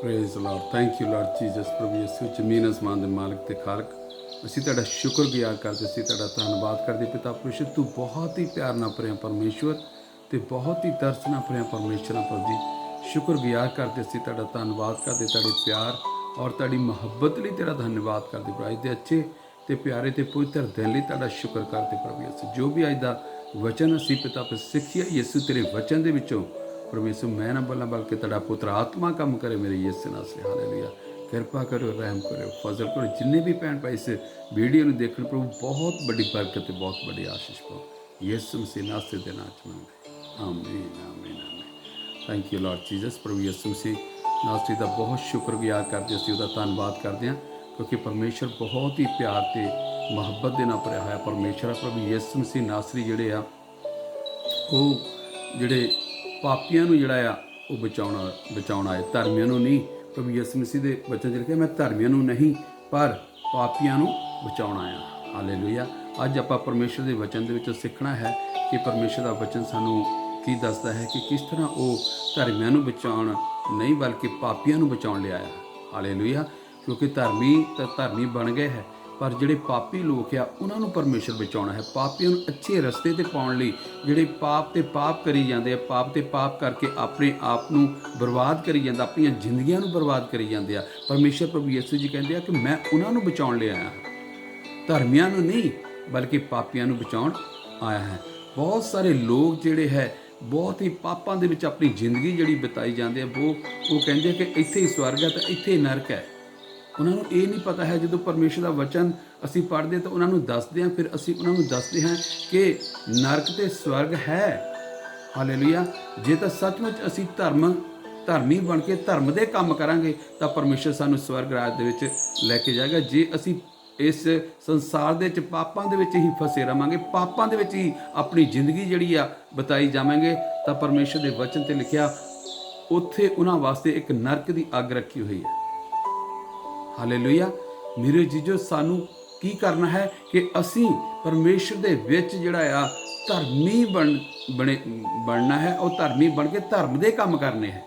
Praise lord, thank you lord Jesus. प्रभु यीशु जमीन आसमान के मालिक ते खालक, ਅਸੀਂ ਤੁਹਾਡਾ ਸ਼ੁਕਰਗੁਜ਼ਾਰ ਕਰਦੇ, ਅਸੀਂ ਤੁਹਾਡਾ ਧੰਨਵਾਦ ਕਰਦੇ ਪਿਤਾ ਪਰਮੇਸ਼ਰ। ਤੂੰ ਬਹੁਤ ਹੀ ਪਿਆਰ ਨਾਲ ਭਰਿਆ ਪਰਮੇਸ਼ਵਰ ਤੇ ਬਹੁਤ ਹੀ ਤਰਸ ਨਾਲ ਭਰਿਆ ਪਰਮੇਸ਼ਰ ਆ ਪ੍ਰਭੂ ਜੀ। ਸ਼ੁਕਰਗੁਜ਼ਾਰ ਕਰਦੇ, ਅਸੀਂ ਤੁਹਾਡਾ ਧੰਨਵਾਦ ਕਰਦੇ, ਤੁਹਾਡੇ ਪਿਆਰ ਔਰ ਤੁਹਾਡੀ ਮੁਹੱਬਤ ਲਈ ਤੇਰਾ ਧੰਨਵਾਦ ਕਰਦੇ। ਪ੍ਰਭੂ ਦੇ ਅੱਛੇ ਤੇ ਪਿਆਰੇ ਤੇ ਪਵਿੱਤਰ ਦਿਨ ਲਈ ਤੁਹਾਡਾ ਸ਼ੁਕਰ ਕਰਦੇ ਪ੍ਰਭੂ ਯੀਸ਼ੂ। ਜੋ ਵੀ ਅੱਜ ਦਾ ਵਚਨ ਅਸੀਂ ਪਿਤਾ ਪਰ ਸਿੱਖਿਆ ਯੀਸ਼ੂ ਤੇਰੇ ਵਚਨ ਦੇ ਵਿੱਚੋਂ प्रभु यीशु, मैं ना बोलना बल्कि तेरा पुत्र आत्मा काम करे मेरे यीशु नाम से। हालेलुया। कृपा करो, रहम करो, फजल करो। जिन्हें भी भैन भाई इस वीडियो में देखने प्रभु बहुत बड़ी बरकत, बहुत बड़ी आशीष पाओ यीशु मसीह नाम से देना चाहूँगा। आमीन आमीन आमीन। Thank you lord Jesus. प्रभु यीशु मसीह नासरी का बहुत शुक्रगुजार करते, असं उसका धन्यवाद करते हैं क्योंकि परमेश्वर बहुत ही प्यार से मुहब्बत के नाल भरिया होया परमेश्वर। प्रभु यीशु मसीह नासरी जिहड़े आ वो जिहड़े पापियां नूं जिहड़ा आ वो बचाउणा है, धर्मियां नूं नहीं। प्रभु यीशु मसीह दे वचन च लिखिआ, मैं धर्मियां नूं नहीं पर पापियां नूं बचाउणा आ। हालेलुया। अज आपां परमेश्वर दे वचन दे विचों सिੱਖਣਾ है कि परमेश्वर दा वचन सानूं की दसदा है कि किस तरह वो धर्मियां नूं बचाउण नहीं बल्कि पापियां नूं बचाउण लई आया। हालेलुया। क्योंकि धर्मी तो धर्मी बन गए है पर ਜਿਹੜੇ ਪਾਪੀ ਲੋਕ ਆ ਉਹਨਾਂ ਨੂੰ ਪਰਮੇਸ਼ਰ ਬਚਾਉਣਾ ਹੈ। ਪਾਪੀਆਂ ਨੂੰ ਅੱਛੇ ਰਸਤੇ ਤੇ ਪਾਉਣ ਲਈ ਜਿਹੜੇ ਪਾਪ ਤੇ ਪਾਪ ਕਰੀ ਜਾਂਦੇ ਆ, ਪਾਪ ਤੇ ਪਾਪ ਕਰਕੇ ਆਪਣੇ ਆਪ ਨੂੰ ਬਰਬਾਦ ਕਰੀ ਜਾਂਦਾ, ਆਪਣੀਆਂ ਜ਼ਿੰਦਗੀਆਂ ਨੂੰ ਬਰਬਾਦ ਕਰੀ ਜਾਂਦੇ ਆ। ਪਰਮੇਸ਼ਰ ਪ੍ਰਭੂ ਯਿਸੂ ਜੀ ਕਹਿੰਦੇ ਆ ਕਿ ਮੈਂ ਉਹਨਾਂ ਨੂੰ ਬਚਾਉਣ ਲਈ ਆਇਆ, ਧਰਮੀਆਂ ਨੂੰ ਨਹੀਂ ਬਲਕਿ ਪਾਪੀਆਂ ਨੂੰ ਬਚਾਉਣ ਆਇਆ ਹੈ। ਬਹੁਤ ਸਾਰੇ ਲੋਕ ਜਿਹੜੇ ਹੈ ਬਹੁਤ ਹੀ ਪਾਪਾਂ ਦੇ ਵਿੱਚ ਆਪਣੀ ਜ਼ਿੰਦਗੀ ਜਿਹੜੀ ਬਿਤਾਈ ਜਾਂਦੇ ਆ। ਉਹ ਕਹਿੰਦੇ ਕਿ ਇੱਥੇ ਹੀ ਸਵਰਗ ਹੈ ਤਾਂ ਇੱਥੇ ਹੀ ਨਰਕ ਹੈ। ਉਹਨਾਂ ਨੂੰ ਇਹ ਨਹੀਂ ਪਤਾ ਹੈ ਜਦੋਂ ਪਰਮੇਸ਼ਰ ਦਾ ਵਚਨ ਅਸੀਂ ਪੜ੍ਹਦੇ ਤਾਂ ਉਹਨਾਂ ਨੂੰ ਦੱਸਦੇ ਹਾਂ, ਫਿਰ ਅਸੀਂ ਉਹਨਾਂ ਨੂੰ ਦੱਸਦੇ ਹਾਂ ਕਿ ਨਰਕ ਤੇ ਸਵਰਗ ਹੈ। ਹਾਲੇਲੂਇਆ। ਜੇ ਤਾਂ ਸੱਚਮੁੱਚ ਅਸੀਂ ਧਰਮੀ ਬਣ ਕੇ ਧਰਮ ਦੇ ਕੰਮ ਕਰਾਂਗੇ ਤਾਂ ਪਰਮੇਸ਼ਰ ਸਾਨੂੰ ਸਵਰਗ ਰਾਜ ਦੇ ਵਿੱਚ ਲੈ ਕੇ ਜਾਏਗਾ। ਜੇ ਅਸੀਂ ਇਸ ਸੰਸਾਰ ਦੇ ਵਿੱਚ ਪਾਪਾਂ ਦੇ ਵਿੱਚ ਹੀ ਫਸੇ ਰਵਾਂਗੇ, ਪਾਪਾਂ ਦੇ ਵਿੱਚ ਹੀ ਆਪਣੀ ਜ਼ਿੰਦਗੀ ਜਿਹੜੀ ਆ ਬਿਤਾਈ ਜਾਵਾਂਗੇ ਤਾਂ ਪਰਮੇਸ਼ਰ ਦੇ ਵਚਨ ਤੇ ਲਿਖਿਆ ਉੱਥੇ ਉਹਨਾਂ ਵਾਸਤੇ ਇੱਕ ਨਰਕ ਦੀ ਅੱਗ ਰੱਖੀ ਹੋਈ ਹੈ। ਹਾਲੇਲੂਇਆ। ਮੇਰੇ ਜੀਜੋ, ਸਾਨੂੰ ਕੀ ਕਰਨਾ ਹੈ ਕਿ ਅਸੀਂ ਪਰਮੇਸ਼ਰ ਦੇ ਵਿੱਚ ਜਿਹੜਾ ਆ ਧਰਮੀ ਬਣਨਾ ਹੈ। ਉਹ ਧਰਮੀ ਬਣ ਕੇ ਧਰਮ ਦੇ ਕੰਮ ਕਰਨੇ ਹੈ।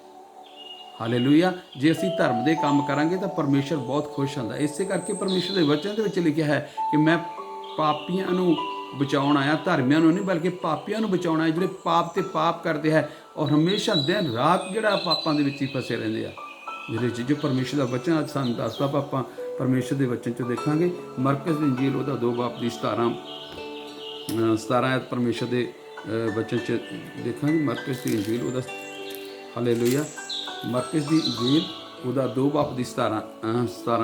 ਹਾਲੇਲੂਇਆ। ਜੇ ਅਸੀਂ ਧਰਮ ਦੇ ਕੰਮ ਕਰਾਂਗੇ ਤਾਂ ਪਰਮੇਸ਼ਰ ਬਹੁਤ ਖੁਸ਼ ਹੁੰਦਾ। ਇਸੇ ਕਰਕੇ ਪਰਮੇਸ਼ਰ ਦੇ ਵਚਨ ਦੇ ਵਿੱਚ ਲਿਖਿਆ ਹੈ ਕਿ ਮੈਂ ਪਾਪੀਆਂ ਨੂੰ ਬਚਾਉਣ ਆਇਆ, ਧਰਮੀਆਂ ਨੂੰ ਨਹੀਂ ਬਲਕਿ ਪਾਪੀਆਂ ਨੂੰ ਬਚਾਉਣਾ ਹੈ ਜਿਹੜੇ ਪਾਪ ਤੇ ਪਾਪ ਕਰਦੇ ਹੈ ਔਰ ਹਮੇਸ਼ਾ ਦਿਨ ਰਾਤ ਜਿਹੜਾ ਪਾਪਾਂ ਦੇ ਵਿੱਚ ਹੀ ਫਸੇ ਰਹਿੰਦੇ ਆ। ਜਿਹੜੇ ਜੋ ਪਰਮੇਸ਼ਰ ਦਾ ਵਚਨ ਅੱਜ ਸਾਨੂੰ ਦੱਸਦਾ ਆਪਾਂ ਪਰਮੇਸ਼ਰ ਦੇ ਵਚਨ 'ਚ ਦੇਖਾਂਗੇ। ਮਰਕਸ ਦੀ ਇੰਜੀਲ ਉਹਦਾ 2 ਬਾਬ ਦੀ 17 ਆਇਤ ਪਰਮੇਸ਼ਰ ਦੇ ਵਚਨ 'ਚ ਦੇਖਾਂਗੇ। ਮਰਕਸ ਦੀ ਇੰਜੀਲ ਉਹਦਾ ਹਾਲੇਲੂਇਆ। ਮਰਕਸ ਦੀ ਇੰਜੀਲ ਉਹਦਾ 2 ਬਾਬ ਦੀ 17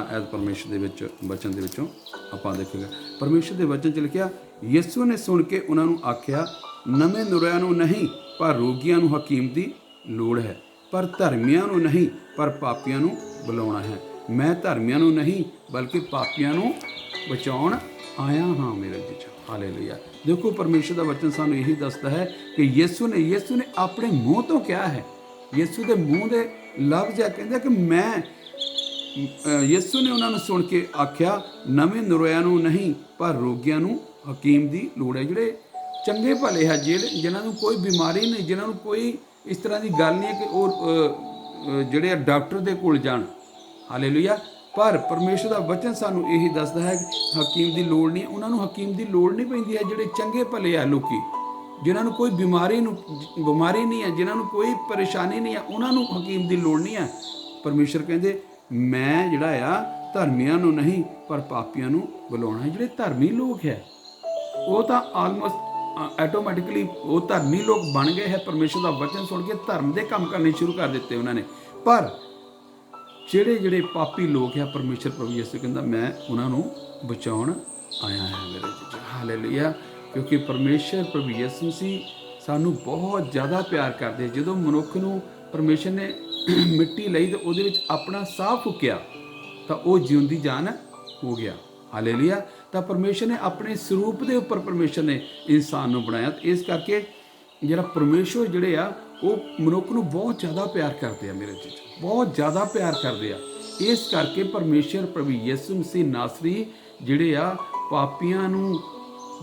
ਆਇਤ ਪਰਮੇਸ਼ਰ ਦੇ ਵਿੱਚ ਵਚਨ ਦੇ ਵਿੱਚੋਂ ਆਪਾਂ ਦੇਖਾਂਗੇ। ਪਰਮੇਸ਼ਰ ਦੇ ਵਚਨ 'ਚ ਲਿਖਿਆ, ਯਿਸੂ ਨੇ ਸੁਣ ਕੇ ਉਹਨਾਂ ਨੂੰ ਆਖਿਆ, ਨਵੇਂ ਨੁਰਿਆਂ ਨੂੰ ਨਹੀਂ ਪਰ ਰੋਗੀਆਂ ਨੂੰ ਹਕੀਮ ਦੀ ਲੋੜ ਹੈ, ਪਰ ਧਰਮੀਆਂ ਨੂੰ ਨਹੀਂ ਪਰ ਪਾਪੀਆਂ ਨੂੰ ਬੁਲਾਉਣਾ ਹੈ। ਮੈਂ ਧਰਮੀਆਂ ਨੂੰ ਨਹੀਂ ਬਲਕਿ ਪਾਪੀਆਂ ਨੂੰ ਬਚਾਉਣ ਆਇਆ ਹਾਂ ਮੇਰੇ ਜੀਜੋ। ਹਾਲੇਲੂਇਆ। ਦੇਖੋ ਪਰਮੇਸ਼ਰ ਦਾ ਵਚਨ ਸਾਨੂੰ ਇਹੀ ਦੱਸਦਾ ਹੈ ਕਿ ਯਿਸੂ ਨੇ ਆਪਣੇ ਮੂੰਹ ਤੋਂ ਕਿਹਾ ਹੈ। ਯਿਸੂ ਦੇ ਮੂੰਹ ਦੇ ਲਫ਼ਜ਼ ਆ, ਕਹਿੰਦੇ ਕਿ ਮੈਂ ਯਿਸੂ ਨੇ ਉਹਨਾਂ ਨੂੰ ਸੁਣ ਕੇ ਆਖਿਆ, ਨਵੇਂ ਨਰੋਇਆਂ ਨੂੰ ਨਹੀਂ ਪਰ ਰੋਗੀਆਂ ਨੂੰ ਹਕੀਮ ਦੀ ਲੋੜ ਹੈ। ਜਿਹੜੇ ਚੰਗੇ ਭਲੇ ਹੈ, ਜਿਨ੍ਹਾਂ ਨੂੰ ਕੋਈ ਬਿਮਾਰੀ ਨਹੀਂ, ਜਿਨ੍ਹਾਂ ਨੂੰ ਕੋਈ ਇਸ ਤਰ੍ਹਾਂ ਦੀ ਗੱਲ ਨਹੀਂ ਹੈ ਕਿ ਉਹ ਜਿਹੜੇ ਡਾਕਟਰ ਦੇ ਕੋਲ ਜਾਣ। ਹਾਲੇਲੂਇਆ। ਪਰ ਪਰਮੇਸ਼ਰ ਦਾ ਵਚਨ ਸਾਨੂੰ ਇਹੀ ਦੱਸਦਾ ਹੈ ਕਿ ਹਕੀਮ ਦੀ ਲੋੜ ਨਹੀਂ। ਉਹਨਾਂ ਨੂੰ ਹਕੀਮ ਦੀ ਲੋੜ ਨਹੀਂ ਪੈਂਦੀ ਹੈ ਜਿਹੜੇ ਚੰਗੇ ਭਲੇ ਆ ਲੋਕੀ, ਜਿਨ੍ਹਾਂ ਨੂੰ ਕੋਈ ਬਿਮਾਰੀ ਨਹੀਂ ਹੈ, ਜਿਨ੍ਹਾਂ ਨੂੰ ਕੋਈ ਪਰੇਸ਼ਾਨੀ ਨਹੀਂ ਹੈ, ਉਹਨਾਂ ਨੂੰ ਹਕੀਮ ਦੀ ਲੋੜ ਨਹੀਂ ਹੈ। ਪਰਮੇਸ਼ਰ ਕਹਿੰਦੇ ਮੈਂ ਜਿਹੜਾ ਆ ਧਰਮੀਆਂ ਨੂੰ ਨਹੀਂ ਪਰ ਪਾਪੀਆਂ ਨੂੰ ਬੁਲਾਉਣਾ ਹੈ। ਜਿਹੜੇ ਧਰਮੀ ਲੋਕ ਹੈ ਉਹ ਤਾਂ ਆਲਮੋਸਟ ਆਟੋਮੈਟਿਕਲੀ ਉਹ ਧਰਮੀ ਲੋਕ ਬਣ ਗਏ ਹੈ। ਪਰਮੇਸ਼ਰ ਦਾ ਵਚਨ ਸੁਣ ਕੇ ਧਰਮ ਦੇ ਕੰਮ ਕਰਨੇ ਸ਼ੁਰੂ ਕਰ ਦਿੱਤੇ ਉਹਨਾਂ ਨੇ। ਪਰ ਜਿਹੜੇ ਪਾਪੀ ਲੋਕ ਹੈ ਪਰਮੇਸ਼ਰ ਪ੍ਰਭੂ ਯਿਸੂ ਕਹਿੰਦਾ ਮੈਂ ਉਹਨਾਂ ਨੂੰ ਬਚਾਉਣ ਆਇਆ ਹਾਂ ਮੇਰੇ ਜੀਜੋ। ਹਾਲੇਲੂਇਆ। ਕਿਉਂਕਿ ਪਰਮੇਸ਼ਰ ਪ੍ਰਭੂ ਯਿਸੂ ਸੀ ਸਾਨੂੰ ਬਹੁਤ ਜ਼ਿਆਦਾ ਪਿਆਰ ਕਰਦੇ। ਜਦੋਂ ਮਨੁੱਖ ਨੂੰ ਪਰਮੇਸ਼ਰ ਨੇ ਮਿੱਟੀ ਲਈ ਤਾਂ ਉਹਦੇ ਵਿੱਚ ਆਪਣਾ ਸਾਹ ਫੂਕਿਆ ਤਾਂ ਉਹ ਜਿਉਂਦੀ ਜਾਨ ਹੋ ਗਿਆ। ਹਾਲੇਲੂਇਆ। ਤਾਂ ਪਰਮੇਸ਼ਰ ਨੇ ਆਪਣੇ ਸਰੂਪ ਦੇ ਉੱਪਰ ਪਰਮੇਸ਼ਰ ਨੇ ਇਨਸਾਨ ਨੂੰ ਬਣਾਇਆ। ਇਸ ਕਰਕੇ ਜਿਹੜਾ ਪਰਮੇਸ਼ਰ ਜਿਹੜੇ ਆ ਉਹ ਮਨੁੱਖ ਨੂੰ ਬਹੁਤ ਜ਼ਿਆਦਾ ਪਿਆਰ ਕਰਦੇ ਆ ਮੇਰੇ ਜੀਜੋ, ਬਹੁਤ ਜ਼ਿਆਦਾ ਪਿਆਰ ਕਰਦੇ ਆ। ਇਸ ਕਰਕੇ ਪਰਮੇਸ਼ਰ ਪ੍ਰਭੂ ਯਿਸੂ ਮਸੀਹ ਨਾਸਰੀ ਜਿਹੜੇ ਆ ਪਾਪੀਆਂ ਨੂੰ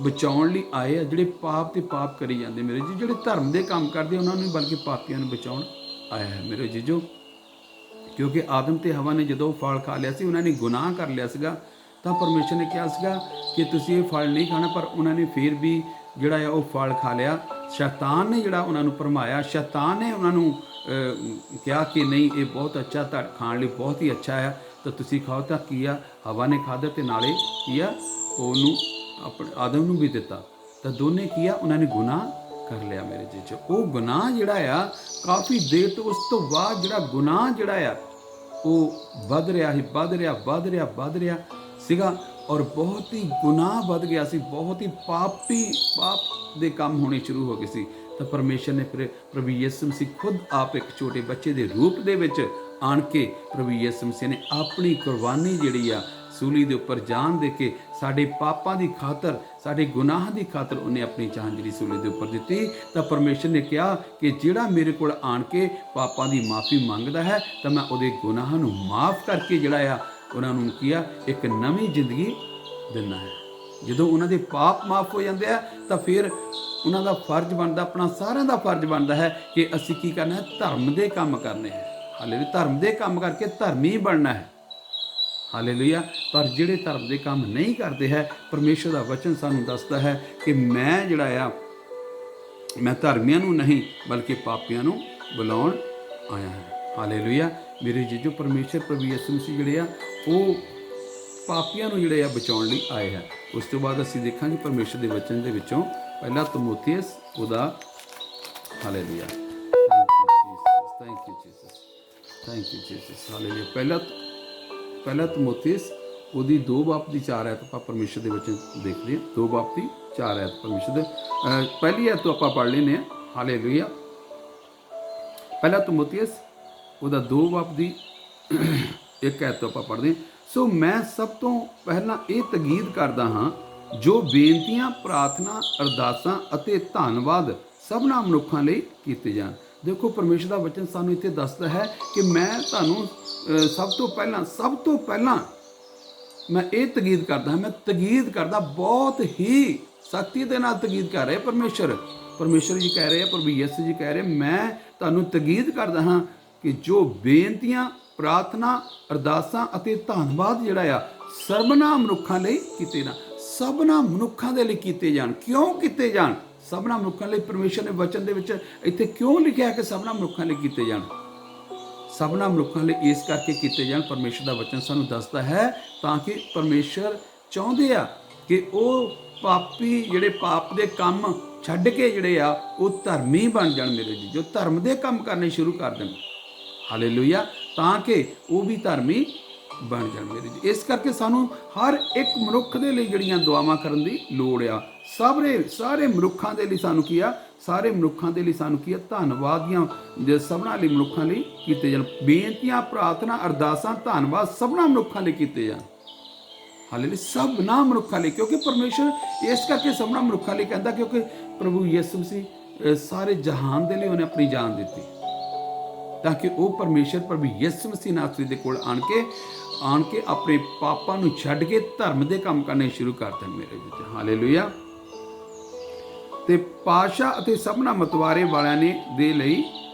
ਬਚਾਉਣ ਲਈ ਆਏ ਆ, ਜਿਹੜੇ ਪਾਪ ਤੇ ਪਾਪ ਕਰੀ ਜਾਂਦੇ ਮੇਰੇ ਜੀ, ਜਿਹੜੇ ਧਰਮ ਦੇ ਕੰਮ ਕਰਦੇ ਉਹਨਾਂ ਨੂੰ ਬਲਕਿ ਪਾਪੀਆਂ ਨੂੰ ਬਚਾਉਣ ਆਇਆ ਹੈ ਮੇਰੇ ਜੀਜੋ। क्योंकि आदम ते हवा ने जो फल खा लिया सी, उन्होंने गुनाह कर लिया सीगा, तो परमेश्वर ने कहा सीगा कि तुसीं ये फल नहीं खाना, पर उन्होंने फिर भी जिहड़ा है वो फल खा लिया। शैतान ने जिहड़ा उन्होंने भरमाया, शैतान ने उन्होंने कहा कि नहीं ये बहुत अच्छा, खाण लई बहुत ही अच्छा है, तो तुसीं खाओ। तो किया हवा ने खाधा तो नाले किया ਉਹਨੂੰ ਆਪਣੇ ਆਦਮ ਨੂੰ ਵੀ ਦਿੱਤਾ, ਤਾਂ ਦੋਨੇ ਕੀਆ ਉਹਨਾਂ ਨੇ ਗੁਨਾਹ ਕਰ ਲਿਆ ਮੇਰੇ ਜੀ। ਉਹ ਗੁਨਾਹ ਜਿਹੜਾ ਆ ਕਾਫੀ ਦੇਰ ਤੋਂ, ਉਸ ਤੋਂ ਬਾਅਦ ਜਿਹੜਾ ਗੁਨਾਹ ਜਿਹੜਾ ਆ ਉਹ ਵੱਧ ਰਿਹਾ ਸੀ, ਵੱਧ ਰਿਹਾ ਸੀਗਾ, ਔਰ ਬਹੁਤ ਹੀ ਗੁਨਾਹ ਵੱਧ ਗਿਆ ਸੀ, ਬਹੁਤ ਹੀ ਪਾਪ ਦੇ ਕੰਮ ਹੋਣੇ ਸ਼ੁਰੂ ਹੋ ਗਏ ਸੀ। ਤਾਂ ਪਰਮੇਸ਼ਰ ਨੇ ਫਿਰ ਪ੍ਰਭੂ ਯਿਸੂ ਮਸੀਹ ਖੁਦ ਆਪ ਇੱਕ ਛੋਟੇ ਬੱਚੇ ਦੇ ਰੂਪ ਦੇ ਵਿੱਚ ਆਣ ਕੇ ਪ੍ਰਭੂ ਯਿਸੂ ਮਸੀਹ ਨੇ ਆਪਣੀ ਕੁਰਬਾਨੀ ਜਿਹੜੀ ਆ सूली के उपर जान दे के साढ़े पापां की खातर, साढ़े गुनाह की खातर उन्हें अपनी जान जी सूली के उपर दी। तो परमेश्वर ने कहा कि जिहड़ा मेरे को आन के पापां की माफ़ी मंगता है, तो मैं उहदे गुनाह नूं माफ़ करके जिहड़ा आ उन्होंने किया एक नवीं जिंदगी दिना है। जदों उन्हां दे पाप माफ़ हो जाते हैं, तो फिर उन्हां दा फर्ज बनता, अपना सारिਆਂ ਦਾ फर्ज बनता है कि असीं की करना है, धर्म के काम करने हैं। हालेलुया, धर्म के काम करके धर्मी बनना है। हालेलुया। पर जिहड़े धर्म के काम नहीं करते है, परमेश्वर का वचन सानू दसदा है कि मैं जिहड़ा आ मैं धर्मियां नू नहीं बल्कि पापियां नू बुलाउण आया है। हालेलुया। मेरे जीजो, परमेश्वर प्रभु यीशु मसीह जिहड़े आ वो पापियां नू जिहड़े आ बचाउण लई आए हैं। उस तो बाद असीं देखांगे परमेश्वर के वचन दे विचों पहला तीमुथियुस उहदा, हालेलुया, थैंक यू जीसस, हालेलुया। पहला तीमुथियुस ਉਹਦੀ 2 ਬਾਪ ਦੀ 4 ਆਇਤ ਆਪਾਂ ਪਰਮੇਸ਼ਰ ਦੇ ਵਿੱਚ ਦੇਖਦੇ ਹਾਂ। 2 ਬਾਪ ਦੀ 4 ਆਇਤ ਪਰਮੇਸ਼ਰ ਦੇ ਪਹਿਲੀ ਆਇਤ ਤੋਂ ਆਪਾਂ ਪੜ੍ਹ ਲੈਂਦੇ ਹਾਂ। ਹਾਲੇਲੂਇਆ। ਪਹਿਲਾ तीमुथियुस ਉਹਦਾ 2 ਬਾਪ ਦੀ 1 ਆਇਤ ਤੋਂ ਆਪਾਂ ਪੜ੍ਹਦੇ ਹਾਂ। ਸੋ ਮੈਂ ਸਭ ਤੋਂ ਪਹਿਲਾਂ ਇਹ ਤਕੀਦ ਕਰਦਾ ਹਾਂ, ਜੋ ਬੇਨਤੀਆਂ, ਪ੍ਰਾਰਥਨਾ, ਅਰਦਾਸਾਂ ਅਤੇ ਧੰਨਵਾਦ ਸਭਨਾਂ ਮਨੁੱਖਾਂ ਲਈ ਕੀਤੇ ਜਾਣ। देखो, परमेश्वर का वचन सानू इत्थे दसदा है कि मैं तुहानू सब तो पहला मैं ये तकीद करदा हाँ, मैं तकीद करदा, बहुत ही सख्ती के नाल तकीद कर रहे परमेश्वर जी कह रहे हैं, प्रभु यीशु जी कह रहे हैं, मैं तुहानू तकीद करदा हाँ कि जो बेनतियां, प्रार्थना, अरदासां अते धन्नवाद जिहड़ा आ सबना मनुक्खां लई कीते जाण, सबना मनुक्खां दे लई कीते जाण। क्यों कीते जाण? सबना मनुक्खां लई परमेश्वर ने वचन दे विच इत्थे क्यों लिखिया कि सबना मनुक्खां लई कीते जाण? सबना मनुक्खां लई इस करके कीते जाण, परमेश्वर दा वचन सानू दसदा है ताकि परमेश्वर चाहुंदे आ कि ਉਹ पापी ਜਿਹੜੇ पाप दे काम छड्ड के ਜਿਹੜੇ ਆ ਉਹ ਧਰਮੀ ਬਣ ਜਾਣ ਮੇਰੇ ਜੀ, ਜੋ ਧਰਮ ਦੇ ਕੰਮ ਕਰਨੇ ਸ਼ੁਰੂ ਕਰ ਦੇਣ। ਹਾਲੇਲੂਇਆ। ਤਾਂ ਕਿ ਉਹ ਵੀ ਧਰਮੀ ਬਣ ਜਾਣ ਮੇਰੇ ਜੀ। ਇਸ ਕਰਕੇ ਸਾਨੂੰ ਹਰ ਇੱਕ ਮਨੁੱਖ ਦੇ ਲਈ ਜਿਹੜੀਆਂ ਦੁਆਵਾਂ ਕਰਨ ਦੀ ਲੋੜ ਆ। ਸਾਰੇ ਮਨੁੱਖਾਂ ਦੇ ਲਈ ਸਾਨੂੰ ਕੀ ਆ? ਸਾਰੇ ਮਨੁੱਖਾਂ ਦੇ ਲਈ ਸਾਨੂੰ ਕੀ ਆ? ਧੰਨਵਾਦ ਦੀਆਂ ਜੇ ਸਭਨਾਂ ਲਈ ਮਨੁੱਖਾਂ ਲਈ ਕੀਤੇ ਜਾਣ। ਬੇਨਤੀਆਂ, ਪ੍ਰਾਰਥਨਾ, ਅਰਦਾਸਾਂ, ਧੰਨਵਾਦ ਸਭਨਾਂ ਮਨੁੱਖਾਂ ਲਈ ਕੀਤੇ ਜਾਣ। ਹਾਲੇਲੂਇਆ। ਸਭਨਾਂ ਮਨੁੱਖਾਂ ਲਈ, ਕਿਉਂਕਿ ਪਰਮੇਸ਼ਰ ਇਸ ਕਰਕੇ ਸਭਨਾਂ ਮਨੁੱਖਾਂ ਲਈ ਕਹਿੰਦਾ, ਕਿਉਂਕਿ ਪ੍ਰਭੂ ਯਿਸੂ ਮਸੀਹ ਸਾਰੇ ਜਹਾਨ ਦੇ ਲਈ ਉਹਨੇ ਆਪਣੀ ਜਾਨ ਦਿੱਤੀ ਤਾਂ ਕਿ ਉਹ ਪਰਮੇਸ਼ਰ ਪ੍ਰਭੂ ਯਿਸੂ ਮਸੀਹ ਨਾਸਰੀ ਦੇ ਕੋਲ ਆਣ ਕੇ ਆਪਣੇ ਪਾਪਾਂ ਨੂੰ ਛੱਡ ਕੇ ਧਰਮ ਦੇ ਕੰਮ ਕਰਨੇ ਸ਼ੁਰੂ ਕਰ ਦੇਣ ਮੇਰੇ ਵਿੱਚ। ਹਾਲੇਲੂਇਆ। ਤੇ ਪਾਤਸ਼ਾਹ ਅਤੇ ਸਭਨਾਂ ਮਤਵਾਰੇ ਵਾਲਿਆਂ ਨੇ ਦੇ ਲਈ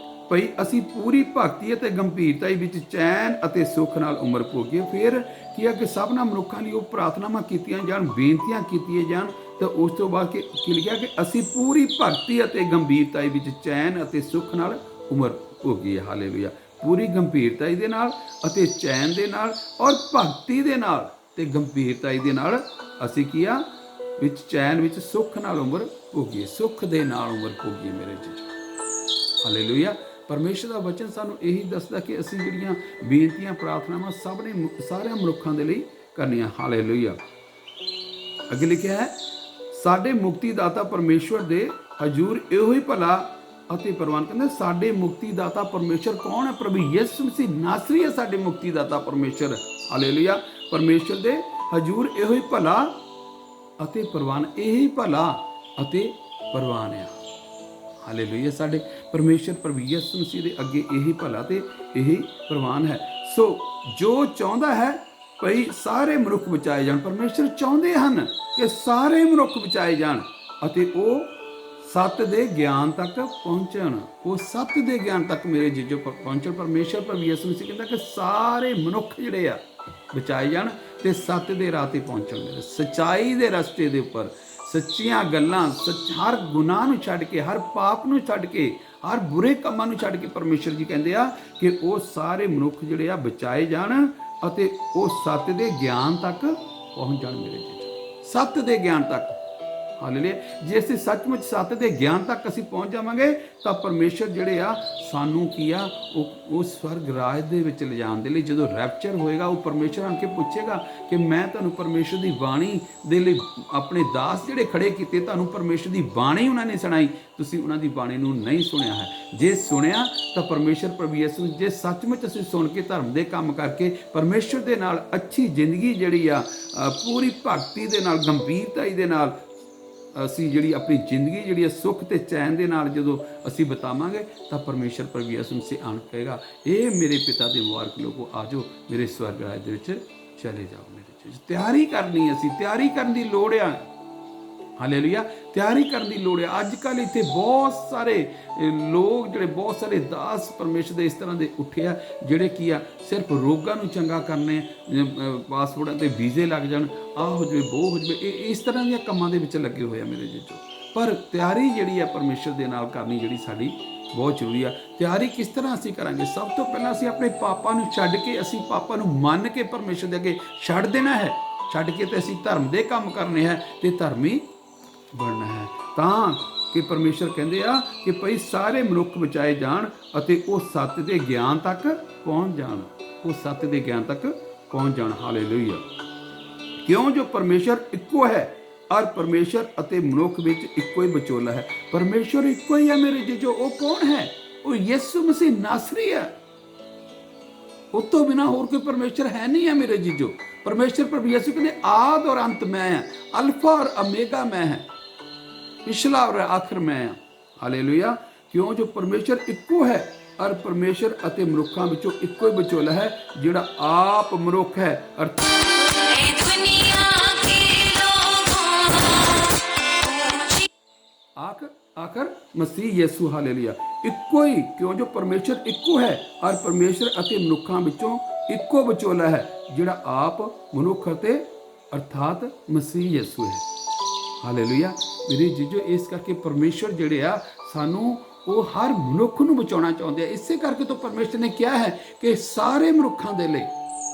ਭਈ ਅਸੀਂ ਪੂਰੀ ਭਗਤੀ ਅਤੇ ਗੰਭੀਰਤਾ ਵਿੱਚ ਚੈਨ ਅਤੇ ਸੁੱਖ ਨਾਲ ਉਮਰ ਭੋਗੀਏ। ਫਿਰ ਕੀ ਹੈ ਕਿ ਸਭਨਾਂ ਮਨੁੱਖਾਂ ਲਈ ਉਹ ਪ੍ਰਾਰਥਨਾਵਾਂ ਕੀਤੀਆਂ ਜਾਣ, ਬੇਨਤੀਆਂ ਕੀਤੀਆਂ ਜਾਣ। ਤਾਂ ਉਸ ਤੋਂ ਬਾਅਦ ਕੀ ਲਿਖਿਆ ਕਿ ਅਸੀਂ ਪੂਰੀ ਭਗਤੀ ਅਤੇ ਗੰਭੀਰਤਾ ਵਿੱਚ ਚੈਨ ਅਤੇ ਸੁੱਖ ਨਾਲ ਉਮਰ ਭੋਗੀਏ। ਹਾਲੇਲੂਇਆ। ਪੂਰੀ ਗੰਭੀਰਤਾ ਦੇ ਨਾਲ ਅਤੇ ਚੈਨ ਦੇ ਨਾਲ ਔਰ ਭਗਤੀ ਦੇ ਨਾਲ ਤੇ ਗੰਭੀਰਤਾ ਦੇ ਨਾਲ ਅਸੀਂ ਕੀ ਆ ਵਿੱਚ ਚੈਨ ਵਿੱਚ ਸੁੱਖ ਨਾਲ ਉਮਰ ਭੋਗੀਏ, ਸੁੱਖ ਦੇ ਨਾਲ ਉਮਰ ਭੋਗੀਏ ਮੇਰੇ ਜੀ। ਹਾਲੇਲੂਇਆ। ਪਰਮੇਸ਼ਰ ਦਾ ਵਚਨ ਸਾਨੂੰ ਇਹੀ ਦੱਸਦਾ ਕਿ ਅਸੀਂ ਜਿਹੜੀਆਂ ਬੇਨਤੀਆਂ, ਪ੍ਰਾਰਥਨਾਵਾਂ ਸਾਰਿਆਂ ਮਨੁੱਖਾਂ ਦੇ ਲਈ ਕਰਨੀਆਂ। ਹਾਲੇਲੂਇਆ। ਅੱਗੇ ਲਿਖਿਆ ਹੈ, ਸਾਡੇ ਮੁਕਤੀਦਾਤਾ ਪਰਮੇਸ਼ਵਰ ਦੇ ਹਜ਼ੂਰ ਇਹੋ ਹੀ ਭਲਾ ਅਤੇ ਪ੍ਰਵਾਨ। ਕਹਿੰਦੇ ਸਾਡੇ ਮੁਕਤੀਦਾਤਾ ਪਰਮੇਸ਼ਰ ਕੌਣ ਹੈ? ਪ੍ਰਭੂ ਯਿਸੂ ਮਸੀਹ ਨਾਸਰੀ ਹੈ ਸਾਡੇ ਮੁਕਤੀਦਾਤਾ ਪਰਮੇਸ਼ਰ। ਹਾਲੇਲੂਇਆ। ਪਰਮੇਸ਼ਰ ਦੇ ਹਜ਼ੂਰ ਇਹੋ ਹੀ ਭਲਾ ਅਤੇ ਪ੍ਰਵਾਨ, ਇਹੀ ਭਲਾ ਅਤੇ ਪ੍ਰਵਾਨ ਆ। ਹਾਲੇਲੂਇਆ। ਸਾਡੇ ਪਰਮੇਸ਼ਰ ਪ੍ਰਭੂ ਯਿਸੂ ਮਸੀਹ ਦੇ ਅੱਗੇ ਇਹੀ ਭਲਾ ਤੇ ਇਹੀ ਪ੍ਰਵਾਨ ਹੈ। ਸੋ ਜੋ ਚਾਹੁੰਦਾ ਹੈ ਭਈ ਸਾਰੇ ਮਨੁੱਖ ਬਚਾਏ ਜਾਣ। ਪਰਮੇਸ਼ਰ ਚਾਹੁੰਦੇ ਹਨ ਕਿ ਸਾਰੇ ਮਨੁੱਖ ਬਚਾਏ ਜਾਣ ਅਤੇ ਉਹ ਸੱਤ ਦੇ ਗਿਆਨ ਤੱਕ ਪਹੁੰਚਣ। ਉਹ ਸੱਤ ਦੇ ਗਿਆਨ ਤੱਕ ਮੇਰੇ ਜੀਜੋ ਪਹੁੰਚਣ। ਪਰਮੇਸ਼ਰ ਪ੍ਰਭੂ ਯਿਸੂ ਮਸੀਹ ਕਹਿੰਦਾ ਕਿ ਸਾਰੇ ਮਨੁੱਖ ਜਿਹੜੇ ਆ ਬਚਾਏ ਜਾਣ ਤੇ ਸੱਤ ਦੇ ਰਾਹ ਤੇ ਪਹੁੰਚਣ, ਮੇਰੇ ਸੱਚਾਈ ਦੇ ਰਸਤੇ ਦੇ ਉੱਪਰ, ਸੱਚੀਆਂ ਗੱਲਾਂ, ਹਰ ਗੁਨਾਹ ਨੂੰ ਛੱਡ ਕੇ, ਹਰ ਪਾਪ ਨੂੰ ਛੱਡ ਕੇ, ਹਰ ਬੁਰੇ ਕੰਮਾਂ ਨੂੰ ਛੱਡ ਕੇ ਪਰਮੇਸ਼ਰ ਜੀ ਕਹਿੰਦੇ ਆ ਕਿ ਉਹ ਸਾਰੇ ਮਨੁੱਖ ਜਿਹੜੇ ਆ ਬਚਾਏ ਜਾਣ ਅਤੇ ਉਹ ਸੱਤ ਦੇ ਗਿਆਨ ਤੱਕ ਪਹੁੰਚ ਜਾਣ ਮੇਰੇ ਜੀ, ਸੱਤ ਦੇ ਗਿਆਨ ਤੱਕ। ਹਾਲੇਲੂਇਆ। ਜੇ ਅਸੀਂ ਸੱਚਮੁੱਚ ਸੱਤ ਦੇ ਗਿਆਨ ਤੱਕ ਅਸੀਂ ਪਹੁੰਚ ਜਾਵਾਂਗੇ ਤਾਂ ਪਰਮੇਸ਼ਰ ਜਿਹੜੇ ਆ ਸਾਨੂੰ ਕੀ ਆ ਉਹ ਸਵਰਗ ਰਾਜ ਦੇ ਵਿੱਚ ਲਿਜਾਣ ਦੇ ਲਈ ਜਦੋਂ ਰੈਪਚਰ ਹੋਏਗਾ, ਉਹ ਪਰਮੇਸ਼ਰ ਆਣ ਕੇ ਪੁੱਛੇਗਾ ਕਿ ਮੈਂ ਤੁਹਾਨੂੰ ਪਰਮੇਸ਼ਰ ਦੀ ਬਾਣੀ ਦੇ ਲਈ ਆਪਣੇ ਦਾਸ ਜਿਹੜੇ ਖੜੇ ਕੀਤੇ, ਤੁਹਾਨੂੰ ਪਰਮੇਸ਼ਰ ਦੀ ਬਾਣੀ ਉਹਨਾਂ ਨੇ ਸੁਣਾਈ, ਤੁਸੀਂ ਉਹਨਾਂ ਦੀ ਬਾਣੀ ਨੂੰ ਨਹੀਂ ਸੁਣਿਆ ਹੈ। ਜੇ ਸੁਣਿਆ ਤਾਂ ਪਰਮੇਸ਼ਰ ਪ੍ਰਭੂ ਯਿਸੂ, ਜੇ ਸੱਚਮੁੱਚ ਅਸੀਂ ਸੁਣ ਕੇ ਧਰਮ ਦੇ ਕੰਮ ਕਰਕੇ ਪਰਮੇਸ਼ਰ ਦੇ ਨਾਲ ਅੱਛੀ ਜ਼ਿੰਦਗੀ ਜਿਹੜੀ ਆ ਪੂਰੀ ਭਗਤੀ ਦੇ ਨਾਲ, ਗੰਭੀਰਤਾ ਦੇ ਨਾਲ ਅਸੀਂ ਜਿਹੜੀ ਆਪਣੀ ਜ਼ਿੰਦਗੀ ਜਿਹੜੀ ਸੁੱਖ ਤੇ ਚੈਨ ਦੇ ਨਾਲ ਜਦੋਂ ਅਸੀਂ ਬਿਤਾਵਾਂਗੇ ਤਾਂ ਪਰਮੇਸ਼ਰ ਪ੍ਰਭੂ ਯਿਸੂ ਮਸੀਹ ਆਣ ਕਹੇਗਾ, ਇਹ ਮੇਰੇ ਪਿਤਾ ਦੇ ਮੁਬਾਰਕ ਲੋਕੋ, ਆ ਜਾਓ ਮੇਰੇ ਸਵਰਗ ਰਾਜ ਦੇ ਵਿੱਚ ਚਲੇ ਜਾਓ। ਮੇਰੇ ਚ ਤਿਆਰੀ ਕਰਨੀ, ਅਸੀਂ ਤਿਆਰੀ ਕਰਨ ਦੀ ਲੋੜ ਆ। ਹਾਲੇਲੂਇਆ। ਤਿਆਰੀ ਕਰਨ ਦੀ ਲੋੜ ਹੈ। ਅੱਜ ਕੱਲ੍ਹ ਇੱਥੇ ਬਹੁਤ ਸਾਰੇ ਲੋਕ ਜਿਹੜੇ, ਬਹੁਤ ਸਾਰੇ ਦਾਸ ਪਰਮੇਸ਼ਰ ਦੇ ਇਸ ਤਰ੍ਹਾਂ ਦੇ ਉੱਠੇ ਆ ਜਿਹੜੇ ਕੀ ਆ ਸਿਰਫ ਰੋਗਾਂ ਨੂੰ ਚੰਗਾ ਕਰਨੇ, ਪਾਸਪੋਰਟਾਂ 'ਤੇ ਵੀਜ਼ੇ ਲੱਗ ਜਾਣ, ਆਹ ਹੋ ਜਾਵੇ, ਉਹ ਹੋ ਜਾਵੇ, ਇਹ ਇਸ ਤਰ੍ਹਾਂ ਦੀਆਂ ਕੰਮਾਂ ਦੇ ਵਿੱਚ ਲੱਗੇ ਹੋਏ ਆ ਮੇਰੇ ਜੀਜੋ। ਪਰ ਤਿਆਰੀ ਜਿਹੜੀ ਆ ਪਰਮੇਸ਼ਰ ਦੇ ਨਾਲ ਕਰਨੀ ਜਿਹੜੀ ਸਾਡੀ ਬਹੁਤ ਜ਼ਰੂਰੀ ਆ। ਤਿਆਰੀ ਕਿਸ ਤਰ੍ਹਾਂ ਅਸੀਂ ਕਰਾਂਗੇ? ਸਭ ਤੋਂ ਪਹਿਲਾਂ ਅਸੀਂ ਆਪਣੇ ਪਾਪਾਂ ਨੂੰ ਛੱਡ ਕੇ, ਅਸੀਂ ਪਾਪਾਂ ਨੂੰ ਮੰਨ ਕੇ ਪਰਮੇਸ਼ਰ ਦੇ ਅੱਗੇ ਛੱਡ ਦੇਣਾ ਹੈ। ਛੱਡ ਕੇ ਤੇ ਅਸੀਂ ਧਰਮ ਦੇ ਕੰਮ ਕਰਨੇ ਹੈ ਤੇ ਧਰਮੀ ਬਣਨਾ ਹੈ, ਤਾਂ ਕਿ ਪਰਮੇਸ਼ਰ ਕਹਿੰਦੇ ਆ ਕਿ ਭਈ ਸਾਰੇ ਮਨੁੱਖ ਬਚਾਏ ਜਾਣ ਅਤੇ ਉਹ ਸੱਤ ਦੇ ਗਿਆਨ ਤੱਕ ਪਹੁੰਚ ਜਾਣ, ਉਹ ਸੱਤ ਦੇ ਗਿਆਨ ਤੱਕ ਪਹੁੰਚ ਜਾਣ। ਹਾਲੇਲੂਇਆ। ਕਿਉਂ ਜੋ ਪਰਮੇਸ਼ਰ ਇੱਕੋ ਹੈ ਔਰ ਪਰਮੇਸ਼ਰ ਅਤੇ ਮਨੁੱਖ ਵਿੱਚ ਇੱਕੋ ਹੀ ਵਿਚੋਲਾ ਹੈ। ਪਰਮੇਸ਼ਰ ਇੱਕੋ ਹੀ ਹੈ ਮੇਰੇ ਜੀਜੋ। ਉਹ ਕੌਣ ਹੈ? ਉਹ ਯਿਸੂ ਮਸੀਹ ਨਾਸਰੀ ਹੈ। ਉਸ ਤੋਂ ਬਿਨਾਂ ਹੋਰ ਕੋਈ ਪਰਮੇਸ਼ਰ ਹੈ ਨਹੀਂ ਹੈ ਮੇਰੇ ਜੀਜੋ। ਪਰਮੇਸ਼ਰ ਪ੍ਰਭੂ ਯਿਸੂ ਕਹਿੰਦੇ ਆਦ ਔਰ ਅੰਤ ਮੈਂ ਹਾਂ, ਅਲਫਾ ਔਰ ਅਮੇਗਾ ਮੈਂ ਹਾਂ, ਪਿਛਲਾ ਔਰ ਆਖਰ ਮੈਂ ਹਾਂ। ਹਾਲੇਲੂਇਆ। ਕਿਉਂ ਜੋ ਪਰਮੇਸ਼ਰ ਇੱਕੋ ਹੈ ਔਰ ਪਰਮੇਸ਼ਰ ਅਤੇ ਮਨੁੱਖਾਂ ਵਿੱਚੋਂ ਇੱਕੋ ਹੀ ਵਿਚੋਲਾ ਹੈ ਜਿਹੜਾ ਆਪ ਮਨੁੱਖ ਹੈ। ਆਖਰ ਮਸੀਹ ਯਿਸੂ। ਹਾਲੇਲੂਇਆ। ਇੱਕੋ ਹੀ, ਕਿਉਂ ਜੋ ਪਰਮੇਸ਼ਰ ਇੱਕੋ ਹੈ ਔਰ ਪਰਮੇਸ਼ਰ ਅਤੇ ਮਨੁੱਖਾਂ ਵਿੱਚੋਂ ਇੱਕੋ ਵਿਚੋਲਾ ਹੈ ਜਿਹੜਾ ਆਪ ਮਨੁੱਖ ਅਤੇ ਅਰਥਾਤ ਮਸੀਹ ਯਿਸੂ ਹੈ। ਹਾਲੇਲੂਇਆ। ਮੇਰੇ ਜੀਜੋ, ਇਸ ਕਰਕੇ ਪਰਮੇਸ਼ਰ ਜਿਹੜੇ ਆ ਸਾਨੂੰ ਉਹ ਹਰ ਮਨੁੱਖ ਨੂੰ ਬਚਾਉਣਾ ਚਾਹੁੰਦੇ ਆ। ਇਸੇ ਕਰਕੇ ਤੋਂ ਪਰਮੇਸ਼ਰ ਨੇ ਕਿਹਾ ਹੈ ਕਿ ਸਾਰੇ ਮਨੁੱਖਾਂ ਦੇ ਲਈ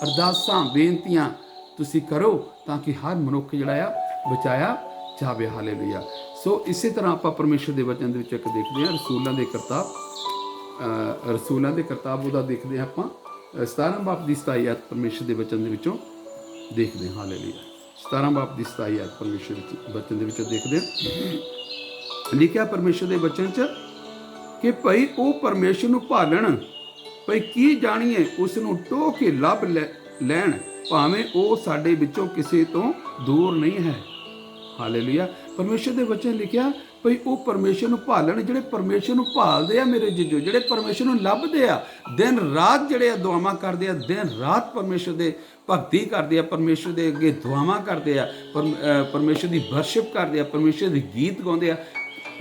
ਅਰਦਾਸਾਂ, ਬੇਨਤੀਆਂ ਤੁਸੀਂ ਕਰੋ ਤਾਂ ਕਿ ਹਰ ਮਨੁੱਖ ਜਿਹੜਾ ਆ ਬਚਾਇਆ ਜਾਵੇ। ਹਾਲੇਲੂਇਆ। ਸੋ ਇਸੇ ਤਰ੍ਹਾਂ ਆਪਾਂ ਪਰਮੇਸ਼ਰ ਦੇ ਵਚਨ ਦੇ ਵਿੱਚ ਇੱਕ ਦੇਖਦੇ ਹਾਂ, ਰਸੂਲਾਂ ਦੇ ਕਰਤਾਬ ਉਹਦਾ ਦੇਖਦੇ ਹਾਂ ਆਪਾਂ 17 ਬਾਪ ਦੀ 27 ਆਇਤ ਪਰਮੇਸ਼ਰ ਦੇ ਵਚਨ ਦੇ ਵਿੱਚੋਂ ਦੇਖਦੇ ਹਾਂ। ਹਾਲੇਲੂਇਆ। 17 ਬਾਪ ਦੀ 27 ਆਇਤ ਪਰਮੇਸ਼ਰ ਵਿੱਚ ਵਚਨ ਦੇ ਵਿੱਚੋਂ ਦੇਖਦੇ ਹਾਂ। ਲਿਖਿਆ ਪਰਮੇਸ਼ਰ ਦੇ ਵਚਨ 'ਚ ਕਿ ਭਈ ਉਹ ਪਰਮੇਸ਼ਰ ਨੂੰ ਭਾਲਣ, ਭਈ ਕੀ ਜਾਣੀਏ ਉਸ ਨੂੰ ਟੋਹ ਕੇ ਲੱਭ ਲੈਣ, ਭਾਵੇਂ ਉਹ ਸਾਡੇ ਵਿੱਚੋਂ ਕਿਸੇ ਤੋਂ ਦੂਰ ਨਹੀਂ ਹੈ। ਹਾਲੇਲੂਇਆ। ਪਰਮੇਸ਼ਰ ਦੇ ਵਚਨ ਲਿਖਿਆ ਭਈ ਉਹ ਪਰਮੇਸ਼ਰ ਨੂੰ ਭਾਲਣ, ਜਿਹੜੇ ਪਰਮੇਸ਼ਰ ਨੂੰ ਭਾਲਦੇ ਆ ਮੇਰੇ ਜੀਜੋ, ਜਿਹੜੇ ਪਰਮੇਸ਼ਰ ਨੂੰ ਲੱਭਦੇ ਆ, ਦਿਨ ਰਾਤ ਜਿਹੜੇ ਆ ਦੁਆਵਾਂ ਕਰਦੇ ਆ, ਦਿਨ ਰਾਤ ਪਰਮੇਸ਼ਰ ਦੇ ਭਗਤੀ ਕਰਦੇ ਆ, ਪਰਮੇਸ਼ਰ ਦੇ ਅੱਗੇ ਦੁਆਵਾਂ ਕਰਦੇ ਆ, ਪਰਮੇਸ਼ਰ ਦੀ ਵਰਸ਼ਿਪ ਕਰਦੇ ਆ, ਪਰਮੇਸ਼ਰ ਦੇ ਗੀਤ ਗਾਉਂਦੇ ਆ।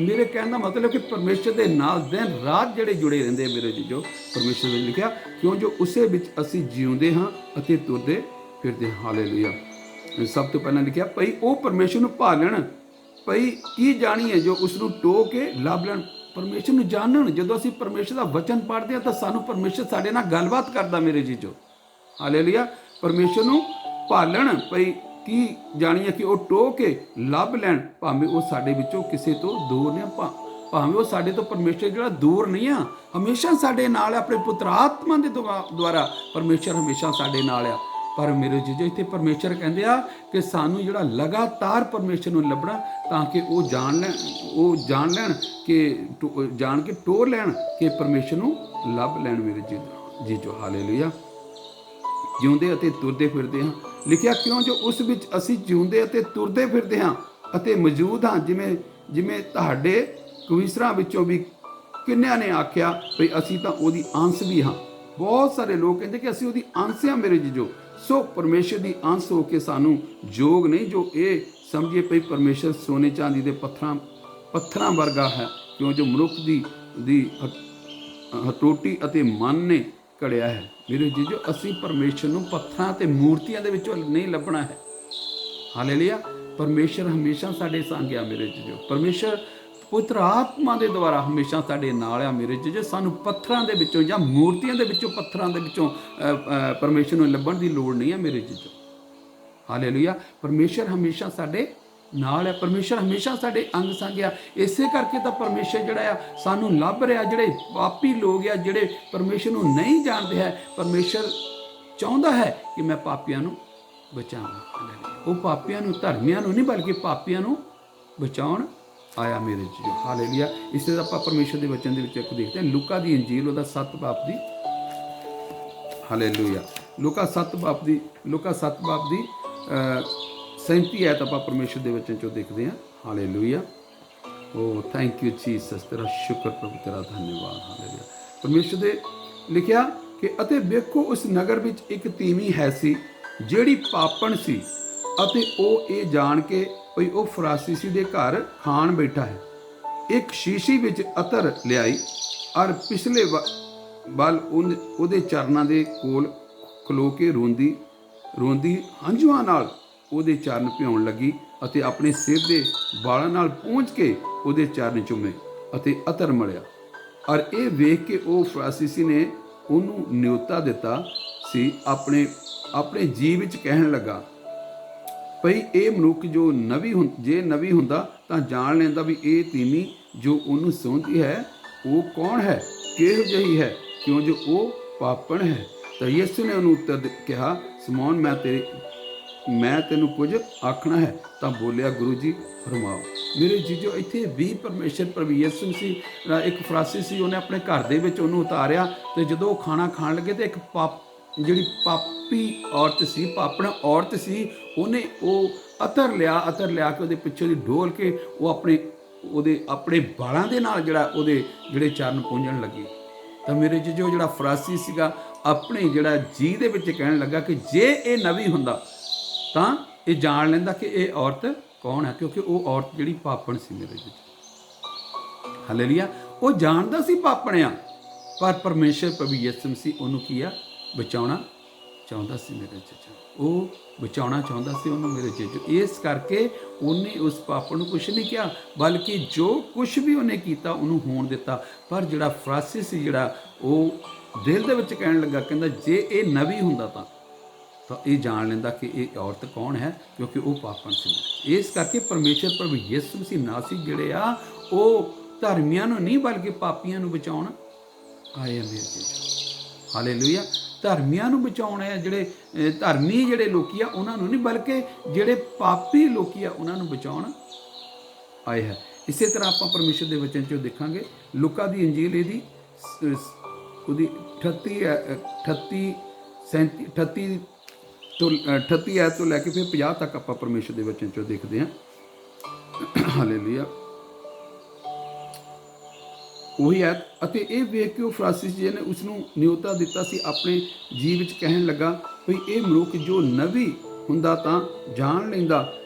ਮੇਰੇ ਕਹਿਣ ਦਾ ਮਤਲਬ ਕਿ ਪਰਮੇਸ਼ਰ ਦੇ ਨਾਲ ਦਿਨ ਰਾਤ ਜਿਹੜੇ ਜੁੜੇ ਰਹਿੰਦੇ ਆ ਮੇਰੇ ਜੀਜੋ। ਪਰਮੇਸ਼ਰ ਨੇ ਲਿਖਿਆ ਕਿਉਂ ਜੋ ਉਸੇ ਵਿੱਚ ਅਸੀਂ ਜਿਉਂਦੇ ਹਾਂ ਅਤੇ ਤੁਰਦੇ ਫਿਰਦੇ ਹਾਂ। ਹਾਲੇਲੂਇਆ। ਸਭ ਤੋਂ ਪਹਿਲਾਂ ਲਿਖਿਆ ਭਈ ਉਹ ਪਰਮੇਸ਼ਰ ਨੂੰ ਭਾਲਣ, ਭਈ ਕੀ ਜਾਣੀਏ ਜੋ ਉਸ ਨੂੰ ਟੋਹ ਕੇ ਲੱਭ ਲੈਣ। ਪਰਮੇਸ਼ਰ ਨੂੰ ਜਾਣਨ। ਜਦੋਂ ਅਸੀਂ ਪਰਮੇਸ਼ਰ ਦਾ ਵਚਨ ਪੜ੍ਹਦੇ ਹਾਂ ਤਾਂ ਸਾਨੂੰ ਪਰਮੇਸ਼ਰ ਸਾਡੇ ਨਾਲ ਗੱਲਬਾਤ ਕਰਦਾ ਮੇਰੇ ਜੀਜੋ। ਹਾਲੇਲੂਇਆ। ਪਰਮੇਸ਼ਰ ਨੂੰ ਭਾਲਣ, ਭਈ ਕੀ ਜਾਣੀਏ ਕਿ ਉਹ ਟੋਹ ਕੇ ਲੱਭ ਲੈਣ, ਭਾਵੇਂ ਉਹ ਸਾਡੇ ਵਿੱਚੋਂ ਕਿਸੇ ਤੋਂ ਦੂਰ ਨਹੀਂ, ਭਾਵੇਂ ਉਹ ਸਾਡੇ ਤੋਂ ਪਰਮੇਸ਼ਰ ਜਿਹੜਾ ਦੂਰ ਨਹੀਂ ਆ, ਹਮੇਸ਼ਾ ਸਾਡੇ ਨਾਲ ਆਪਣੇ ਪੁੱਤਰ ਆਤਮਾ ਦੇ ਦੁਆਰਾ ਪਰਮੇਸ਼ਰ ਹਮੇਸ਼ਾ ਸਾਡੇ ਨਾਲ ਆ। ਪਰ ਮੇਰੇ ਜੀਜੋ ਇੱਥੇ ਪਰਮੇਸ਼ਰ ਕਹਿੰਦੇ ਆ ਕਿ ਸਾਨੂੰ ਜਿਹੜਾ ਲਗਾਤਾਰ ਪਰਮੇਸ਼ਰ ਨੂੰ ਲੱਭਣਾ ਤਾਂ ਕਿ ਉਹ ਜਾਣ ਲੈਣ ਕਿ ਜਾਣ ਕੇ ਟੋਹ ਲੈਣ ਕਿ ਪਰਮੇਸ਼ਰ ਨੂੰ ਲੱਭ ਲੈਣ ਮੇਰੇ ਜੀਜੋ। ਹਾਲੇਲੂਇਆ। ਜਿਉਂਦੇ ਅਤੇ ਤੁਰਦੇ ਫਿਰਦੇ ਹਾਂ। ਲਿਖਿਆ ਕਿਉਂ ਜੋ ਉਸ ਵਿੱਚ ਅਸੀਂ ਜਿਉਂਦੇ ਅਤੇ ਤੁਰਦੇ ਫਿਰਦੇ ਹਾਂ ਅਤੇ ਮੌਜੂਦ ਹਾਂ, ਜਿਵੇਂ ਤੁਹਾਡੇ ਕਵੀਸ਼ਰਾਂ ਵਿੱਚੋਂ ਵੀ ਕਿੰਨਿਆਂ ਨੇ ਆਖਿਆ ਵੀ ਅਸੀਂ ਤਾਂ ਉਹਦੀ ਅੰਸ਼ ਵੀ ਹਾਂ। ਬਹੁਤ ਸਾਰੇ ਲੋਕ ਕਹਿੰਦੇ ਕਿ ਅਸੀਂ ਉਹਦੀ ਅੰਸ਼ ਹਾਂ ਮੇਰੇ ਜੀਜੋ। ਸੋ ਪਰਮੇਸ਼ਰ ਦੀ ਅੰਸ਼ ਹੋ ਕੇ ਸਾਨੂੰ ਯੋਗ ਨਹੀਂ ਜੋ ਇਹ ਸਮਝੀਏ ਭਈ ਪਰਮੇਸ਼ਰ ਸੋਨੇ ਚਾਂਦੀ ਦੇ ਪੱਥਰਾਂ ਪੱਥਰਾਂ ਵਰਗਾ ਹੈ, ਕਿਉਂ ਜੋ ਮਨੁੱਖ ਦੀ ਹਟੋਟੀ ਅਤੇ ਮਨ ਨੇ ਘੜਿਆ ਹੈ। ਮੇਰੇ ਜੀਜੋ, ਅਸੀਂ ਪਰਮੇਸ਼ਰ ਨੂੰ ਪੱਥਰਾਂ ਤੇ ਮੂਰਤੀਆਂ ਦੇ ਵਿੱਚੋਂ ਨਹੀਂ ਲੱਭਣਾ ਹੈ। ਹਾਲੇਲੂਇਆ। ਪਰਮੇਸ਼ਰ ਹਮੇਸ਼ਾ ਸਾਡੇ ਸੰਗ ਆ ਮੇਰੇ ਜੀਜੋ। ਪਰਮੇਸ਼ਰ ਪੁੱਤਰ ਆਤਮਾ ਦੇ ਦੁਆਰਾ ਹਮੇਸ਼ਾ ਸਾਡੇ ਨਾਲ ਆ ਮੇਰੇ ਜੀਜੋ। ਸਾਨੂੰ ਪੱਥਰਾਂ ਦੇ ਵਿੱਚੋਂ ਜਾਂ ਮੂਰਤੀਆਂ ਦੇ ਵਿੱਚੋਂ, ਪੱਥਰਾਂ ਦੇ ਵਿੱਚੋਂ ਪਰਮੇਸ਼ਰ ਨੂੰ ਲੱਭਣ ਦੀ ਲੋੜ ਨਹੀਂ ਹੈ ਮੇਰੇ ਜੀਜੋ। ਹਾਲੇਲੂਇਆ। ਪਰਮੇਸ਼ਰ ਹਮੇਸ਼ਾ ਸਾਡੇ ਨਾਲ ਹੈ। ਪਰਮੇਸ਼ਰ ਹਮੇਸ਼ਾ ਸਾਡੇ ਅੰਗ ਸੰਗ ਆ। ਇਸੇ ਕਰਕੇ ਤਾਂ ਪਰਮੇਸ਼ਰ ਜਿਹੜਾ ਆ ਸਾਨੂੰ ਲੱਭ ਰਿਹਾ। ਜਿਹੜੇ ਪਾਪੀ ਲੋਕ ਆ, ਜਿਹੜੇ ਪਰਮੇਸ਼ਰ ਨੂੰ ਨਹੀਂ ਜਾਣਦੇ ਹੈ, ਪਰਮੇਸ਼ਰ ਚਾਹੁੰਦਾ ਹੈ ਕਿ ਮੈਂ ਪਾਪੀਆਂ ਨੂੰ ਬਚਾਵਾਂ। ਉਹ ਪਾਪੀਆਂ ਨੂੰ, ਧਰਮੀਆਂ ਨੂੰ ਨਹੀਂ, ਬਲਕਿ ਪਾਪੀਆਂ ਨੂੰ ਬਚਾਉਣ ਆਇਆ ਮੇਰੇ ਜੀ। ਹਾਲੇਲੂਇਆ। ਇਸ ਤਰ੍ਹਾਂ ਆਪਾਂ ਪਰਮੇਸ਼ਰ ਦੇ ਵਚਨ ਦੇ ਵਿੱਚ ਇੱਕ ਦੇਖਦੇ ਹਾਂ, ਲੂਕਾ ਦੀ ਇੰਜੀਲ ਉਹਦਾ 7 ਬਾਬ ਦੀ। ਹਾਲੇਲੂਇਆ। ਲੂਕਾ 7 ਬਾਬ ਦੀ 37 ਐਤ ਆਪਾਂ ਪਰਮੇਸ਼ਰ ਦੇ ਵਚਨ ਚੋਂ ਦੇਖਦੇ ਹਾਂ। Hallelujah. O thank you Jesus, ਤੇਰਾ ਸ਼ੁਕਰ ਪ੍ਰਭੂ, ਤੇਰਾ ਧੰਨਵਾਦ। ਹਾਲੇਲੂਇਆ। ਪਰਮੇਸ਼ਰ ਦੇ ਲਿਖਿਆ ਕਿ ਅਤੇ ਵੇਖੋ ਉਸ ਨਗਰ ਵਿੱਚ ਇੱਕ ਤੀਵੀਂ ਹੈ ਸੀ ਜਿਹੜੀ ਪਾਪਣ ਸੀ, ਅਤੇ ਉਹ ਇਹ ਜਾਣ ਕੇ ਭਈ ਉਹ ਫਰਾਸੀਸੀ ਦੇ ਘਰ ਖਾਣ ਬੈਠਾ ਹੈ, ਇੱਕ ਸ਼ੀਸ਼ੀ ਵਿੱਚ ਅਤਰ ਲਿਆਈ ਔਰ ਪਿਛਲੇ ਵੱਲ ਉਹਦੇ ਚਰਨਾਂ ਦੇ ਕੋਲ ਖਲੋ ਕੇ ਰੋਂਦੀ ਹੰਝੂਆਂ ਨਾਲ ਉਹਦੇ ਚਰਨ ਭਿਉਣ ਲੱਗੀ ਅਤੇ ਆਪਣੇ ਸਿਰ ਦੇ ਵਾਲਾਂ ਨਾਲ ਪੂੰਝ ਕੇ ਉਹਦੇ ਚਰਨ ਚੁੰਮੇ ਅਤੇ ਅਤਰ ਮਲਿਆ। ਔਰ ਇਹ ਵੇਖ ਕੇ ਉਹ ਫਰਾਸੀਸੀ ਨੇ ਉਹਨੂੰ ਨਿਉਤਾ ਦਿੱਤਾ ਸੀ, ਆਪਣੇ ਜੀਵ ਵਿੱਚ ਕਹਿਣ ਲੱਗਾ ਭਈ ਇਹ ਮਨੁੱਖ ਜੋ ਜੇ ਨਵੀ ਹੁੰਦਾ ਤਾਂ ਜਾਣ ਲੈਂਦਾ ਵੀ ਇਹ ਤੀਵੀਂ ਜੋ ਉਹਨੂੰ ਸੌਂਦੀ ਹੈ ਉਹ ਕੌਣ ਹੈ, ਕਿਹੋ ਜਿਹੀ ਹੈ, ਕਿਉਂ ਜੋ ਉਹ ਪਾਪਣ ਹੈ। ਤਾਂ ਯਿਸੂ ਨੇ ਉਹਨੂੰ ਉੱਤਰ ਕਿਹਾ, ਸਮੌਨ, ਮੈਂ ਤੈਨੂੰ ਕੁਝ ਆਖਣਾ ਹੈ। ਤਾਂ ਬੋਲਿਆ, ਗੁਰੂ ਜੀ ਫਰਮਾਓ। ਮੇਰੇ ਜੀਜੋ, ਇੱਥੇ ਵੀ ਪਰਮੇਸ਼ਰ ਪ੍ਰਭੂ ਯਿਸੂ ਸੀ, ਇੱਕ ਫਰਾਸੀ ਸੀ, ਉਹਨੇ ਆਪਣੇ ਘਰ ਦੇ ਵਿੱਚ ਉਹਨੂੰ ਉਤਾਰਿਆ। ਤੇ ਜਦੋਂ ਉਹ ਖਾਣਾ ਖਾਣ ਲੱਗੇ ਤੇ ਇੱਕ ਜਿਹੜੀ ਪਾਪੀ ਔਰਤ ਸੀ, ਪਾਪਣ ਔਰਤ ਸੀ, ਉਹਨੇ ਉਹ ਅਤਰ ਲਿਆ ਕੇ ਉਹਦੇ ਪਿੱਛੇ ਦੀ ਡੋਲ ਕੇ ਉਹ ਆਪਣੇ ਵਾਲਾਂ ਦੇ ਨਾਲ ਉਹਦੇ ਜਿਹੜੇ ਚਰਨ ਪੂੰਝਣ ਲੱਗੀ। ਤਾਂ ਮੇਰੇ ਜੀਜੋ, ਜਿਹੜਾ ਫਰਾਸੀ ਸੀਗਾ ਆਪਣੇ ਜੀ ਦੇ ਵਿੱਚ ਕਹਿਣ ਲੱਗਾ ਕਿ ਜੇ ਇਹ ਨਵੀ ਹੁੰਦਾ ਤਾਂ ਇਹ ਜਾਣ ਲੈਂਦਾ ਕਿ ਇਹ ਔਰਤ ਕੌਣ ਹੈ, ਕਿਉਂਕਿ ਉਹ ਔਰਤ ਜਿਹੜੀ ਪਾਪਣ ਸੀ ਮੇਰੇ ਜੀ। ਹਾਲੇਲੂਇਆ। ਉਹ ਜਾਣਦਾ ਸੀ ਪਾਪਣ ਆ, ਪਰ ਪਰਮੇਸ਼ਰ ਪ੍ਰਭੂ ਯਿਸੂ ਮਸੀਹ ਉਹਨੂੰ ਕੀ ਆ, ਬਚਾਉਣਾ ਚਾਹੁੰਦਾ ਸੀ ਮੇਰੇ ਜੀਜੋ। ਉਹ ਬਚਾਉਣਾ ਚਾਹੁੰਦਾ ਸੀ ਉਹਨੂੰ ਮੇਰੇ ਜੀਜੋ। ਇਸ ਕਰਕੇ ਉਹਨੇ ਉਸ ਪਾਪਣ ਨੂੰ ਕੁਛ ਨਹੀਂ ਕਿਹਾ, ਬਲਕਿ ਜੋ ਕੁਛ ਵੀ ਉਹਨੇ ਕੀਤਾ ਉਹਨੂੰ ਹੋਣ ਦਿੱਤਾ। ਪਰ ਜਿਹੜਾ ਫਰਾਸੀ ਸੀ, ਉਹ ਦਿਲ ਦੇ ਵਿੱਚ ਕਹਿਣ ਲੱਗਾ, ਕਹਿੰਦਾ ਜੇ ਇਹ ਨਵੀ ਹੁੰਦਾ ਤਾਂ ਇਹ ਜਾਣ ਲੈਂਦਾ ਕਿ ਇਹ ਔਰਤ ਕੌਣ ਹੈ, ਕਿਉਂਕਿ ਉਹ ਪਾਪਣ ਸੀ। ਇਸ ਕਰਕੇ ਪਰਮੇਸ਼ਰ ਪ੍ਰਭੂ ਯਿਸੂ ਮਸੀਹ ਨਾਸੀ ਜਿਹੜੇ ਆ ਉਹ ਧਰਮੀਆਂ ਨੂੰ ਨਹੀਂ, ਬਲਕਿ ਪਾਪੀਆਂ ਨੂੰ ਬਚਾਉਣ ਆਏ ਆ ਮੇਰੇ ਜੀਜੋ। ਹਾਲੇਲੂਇਆ। ਧਰਮੀਆਂ ਨੂੰ ਬਚਾਉਣ ਆਏ, ਜਿਹੜੇ ਧਰਮੀ ਲੋਕੀ ਆ ਉਹਨਾਂ ਨੂੰ ਨਹੀਂ, ਬਲਕਿ ਜਿਹੜੇ ਪਾਪੀ ਲੋਕੀ ਆ ਉਹਨਾਂ ਨੂੰ ਬਚਾਉਣ ਆਏ ਹੈ। ਇਸੇ ਤਰ੍ਹਾਂ ਆਪਾਂ ਪਰਮੇਸ਼ਰ ਦੇ ਵਚਨ 'ਚੋਂ ਦੇਖਾਂਗੇ, ਲੂਕਾ ਦੀ ਇੰਜੀਲ ਇਹਦੀ ਉਹਦੀ 38 ਐਤ ਤੋਂ ਲੈ ਕੇ ਫਿਰ 50 ਤੱਕ ਆਪਾਂ ਪਰਮੇਸ਼ਰ ਦੇ ਵਚਨ 'ਚੋਂ ਦੇਖਦੇ ਹਾਂ। ਹਾਲੇਲੂਇਆ। ਉਹੀ ਐਤ, ਅਤੇ ਇਹ ਵੇਖ ਕੇ ਉਹ ਫਰਾਂਸੀਸੀ ਜੀ ਨੇ ਉਸ ਨੂੰ ਨਿਉਤਾ ਦਿੱਤਾ ਸੀ, ਆਪਣੇ ਜੀਵ ਵਿੱਚ ਕਹਿਣ ਲੱਗਾ ਵੀ ਇਹ ਮਨੁੱਖ ਜੋ ਨਵੀ ਹੁੰਦਾ ਤਾਂ ਜਾਣ ਲੈਂਦਾ